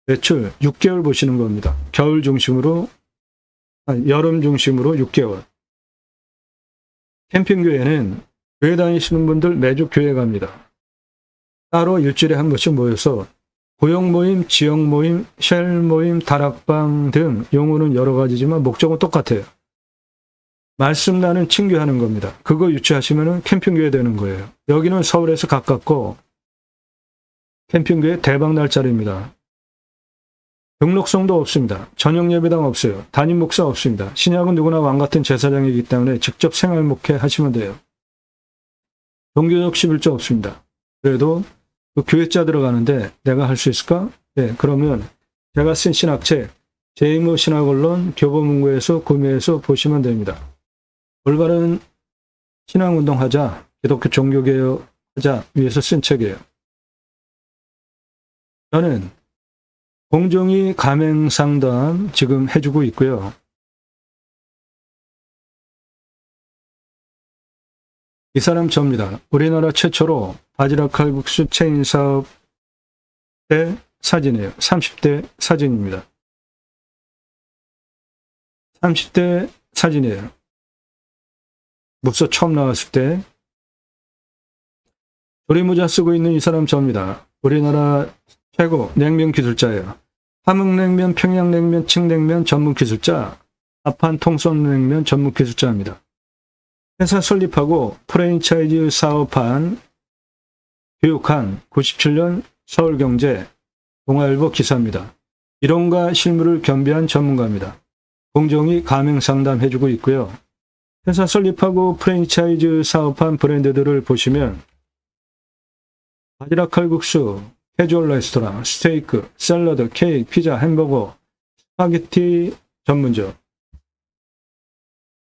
매출 6개월 보시는 겁니다. 겨울 중심으로, 아니, 여름 중심으로 6개월. 캠핑교회는 교회 다니시는 분들 매주 교회 갑니다. 따로 일주일에 한 번씩 모여서 고용 모임, 지역 모임, 쉘 모임, 다락방 등 용어는 여러 가지지만 목적은 똑같아요. 말씀 나는 친교하는 겁니다. 그거 유치하시면 캠핑교회 되는 거예요. 여기는 서울에서 가깝고 캠핑교회 대박 날 자리입니다. 등록성도 없습니다. 전용 예배당 없어요. 담임 목사 없습니다. 신약은 누구나 왕 같은 제사장이기 때문에 직접 생활 목회 하시면 돼요. 종교적 11조 없습니다. 그래도 그 교회자 들어가는데 내가 할 수 있을까? 네, 그러면 제가 쓴 신학책 제2모 신학언론 교보문고에서 구매해서 보시면 됩니다. 올바른 신앙운동하자, 기독교 종교개혁 하자 위해서 쓴 책이에요. 저는 공정위 가맹상담 지금 해주고 있고요. 이 사람 저입니다. 우리나라 최초로 바지락 칼국수 체인 사업 때 사진이에요. 30대 사진입니다. 30대 사진이에요. 묵소 처음 나왔을 때. 조리모자 쓰고 있는 이 사람 저입니다. 우리나라 최고 냉면 기술자예요. 함흥냉면, 평양냉면, 칡냉면 전문 기술자, 아판 통솔냉면 전문 기술자입니다. 회사 설립하고 프랜차이즈 사업한 교육한 97년 서울경제 동아일보 기사입니다. 이론과 실무를 겸비한 전문가입니다. 공정위 가맹상담 해주고 있고요. 회사 설립하고 프랜차이즈 사업한 브랜드들을 보시면 바지락 칼국수, 캐주얼 레스토랑, 스테이크, 샐러드, 케이크, 피자, 햄버거, 스파게티 전문점,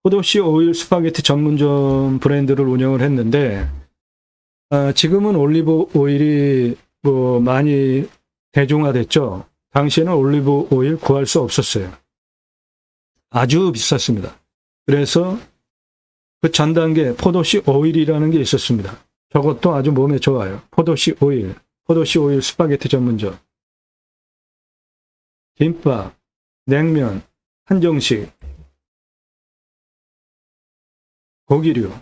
포도씨 오일 스파게티 전문점 브랜드를 운영을 했는데 지금은 올리브 오일이 많이 대중화됐죠. 당시에는 올리브 오일 구할 수 없었어요. 아주 비쌌습니다. 그래서 그 전 단계 포도씨 오일이라는 게 있었습니다. 저것도 아주 몸에 좋아요. 포도씨 오일 스파게티 전문점, 김밥, 냉면, 한정식, 고기류,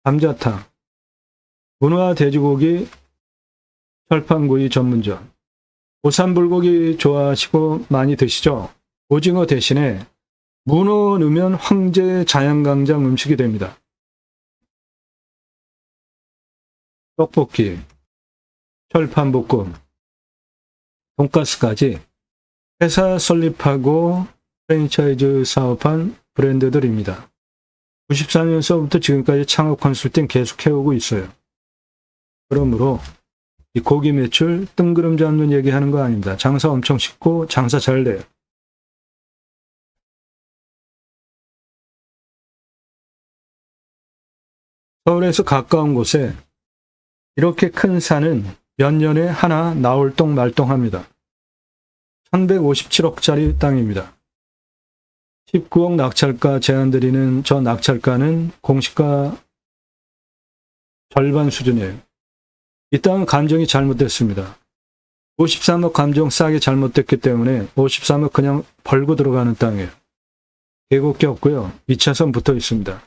감자탕, 문화 돼지고기, 철판구이 전문점. 보쌈불고기 좋아하시고 많이 드시죠? 오징어 대신에 문어 넣으면 황제 자양강장 음식이 됩니다. 떡볶이, 철판볶음, 돈가스까지 회사 설립하고 프랜차이즈 사업한 브랜드들입니다. 94년서부터 지금까지 창업 컨설팅 계속 해오고 있어요. 그러므로 이 고기 매출 뜬구름 잡는 얘기하는 거 아닙니다. 장사 엄청 쉽고 장사 잘 돼요. 서울에서 가까운 곳에 이렇게 큰 산은 몇 년에 하나 나올동 말동합니다. 1157억짜리 땅입니다. 19억 낙찰가 제안드리는 저 낙찰가는 공시가 절반 수준이에요. 이 땅은 감정이 잘못됐습니다. 53억 감정 싸게 잘못됐기 때문에 53억 그냥 벌고 들어가는 땅이에요. 계곡이 없고요. 2차선 붙어 있습니다.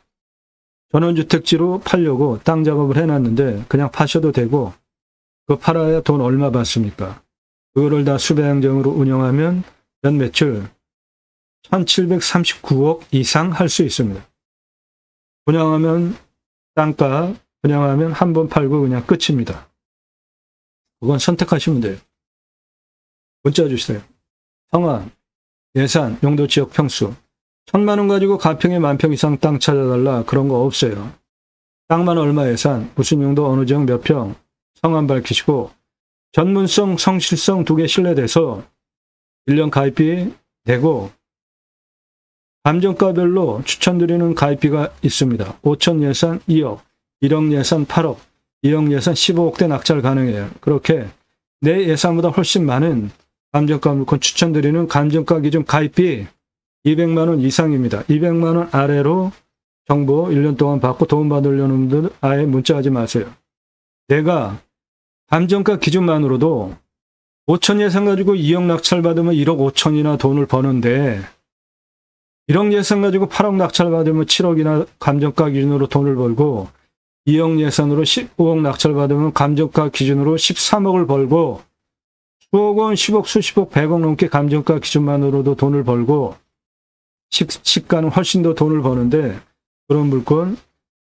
전원주택지로 팔려고 땅 작업을 해놨는데 그냥 파셔도 되고 그거 팔아야 돈 얼마 받습니까? 그거를 다 수배양정으로 운영하면 연 매출 1739억 이상 할 수 있습니다. 분양하면 땅값, 분양하면 한 번 팔고 그냥 끝입니다. 그건 선택하시면 돼요. 문자 주세요. 성함, 예산, 용도 지역 평수. 1000만 원 가지고 가평에 10,000평 이상 땅 찾아달라. 그런 거 없어요. 땅만 얼마 예산, 무슨 용도 어느 지역 몇 평, 성함 밝히시고 전문성, 성실성 두 개 신뢰돼서 1년 가입비 되고 감정가별로 추천드리는 가입비가 있습니다. 5천 예산 2억, 1억 예산 8억, 2억 예산 15억대 낙찰 가능해요. 그렇게 내 예산보다 훨씬 많은 감정가 물건 추천드리는 감정가 기준 가입비 200만 원 이상입니다. 200만 원 아래로 정보 1년 동안 받고 도움받으려는 분들 아예 문자하지 마세요. 내가 감정가 기준만으로도 5천 예산 가지고 2억 낙찰 받으면 1억 5천이나 돈을 버는데 1억 예산 가지고 8억 낙찰 받으면 7억이나 감정가 기준으로 돈을 벌고 2억 예산으로 15억 낙찰 받으면 감정가 기준으로 13억을 벌고 수억 원, 10억, 수십억, 100억 넘게 감정가 기준만으로도 돈을 벌고 시가는 훨씬 더 돈을 버는데 그런 물건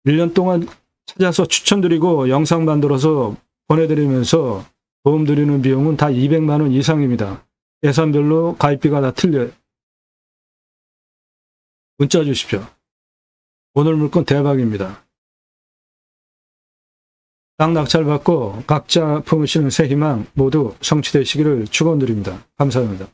1년 동안 찾아서 추천드리고 영상 만들어서 보내드리면서 도움드리는 비용은 다 200만 원 이상입니다. 예산별로 가입비가 다 틀려요. 문자 주십시오. 오늘 물건 대박입니다. 땅 낙찰 받고 각자 품으시는 새 희망 모두 성취되시기를 축원드립니다. 감사합니다.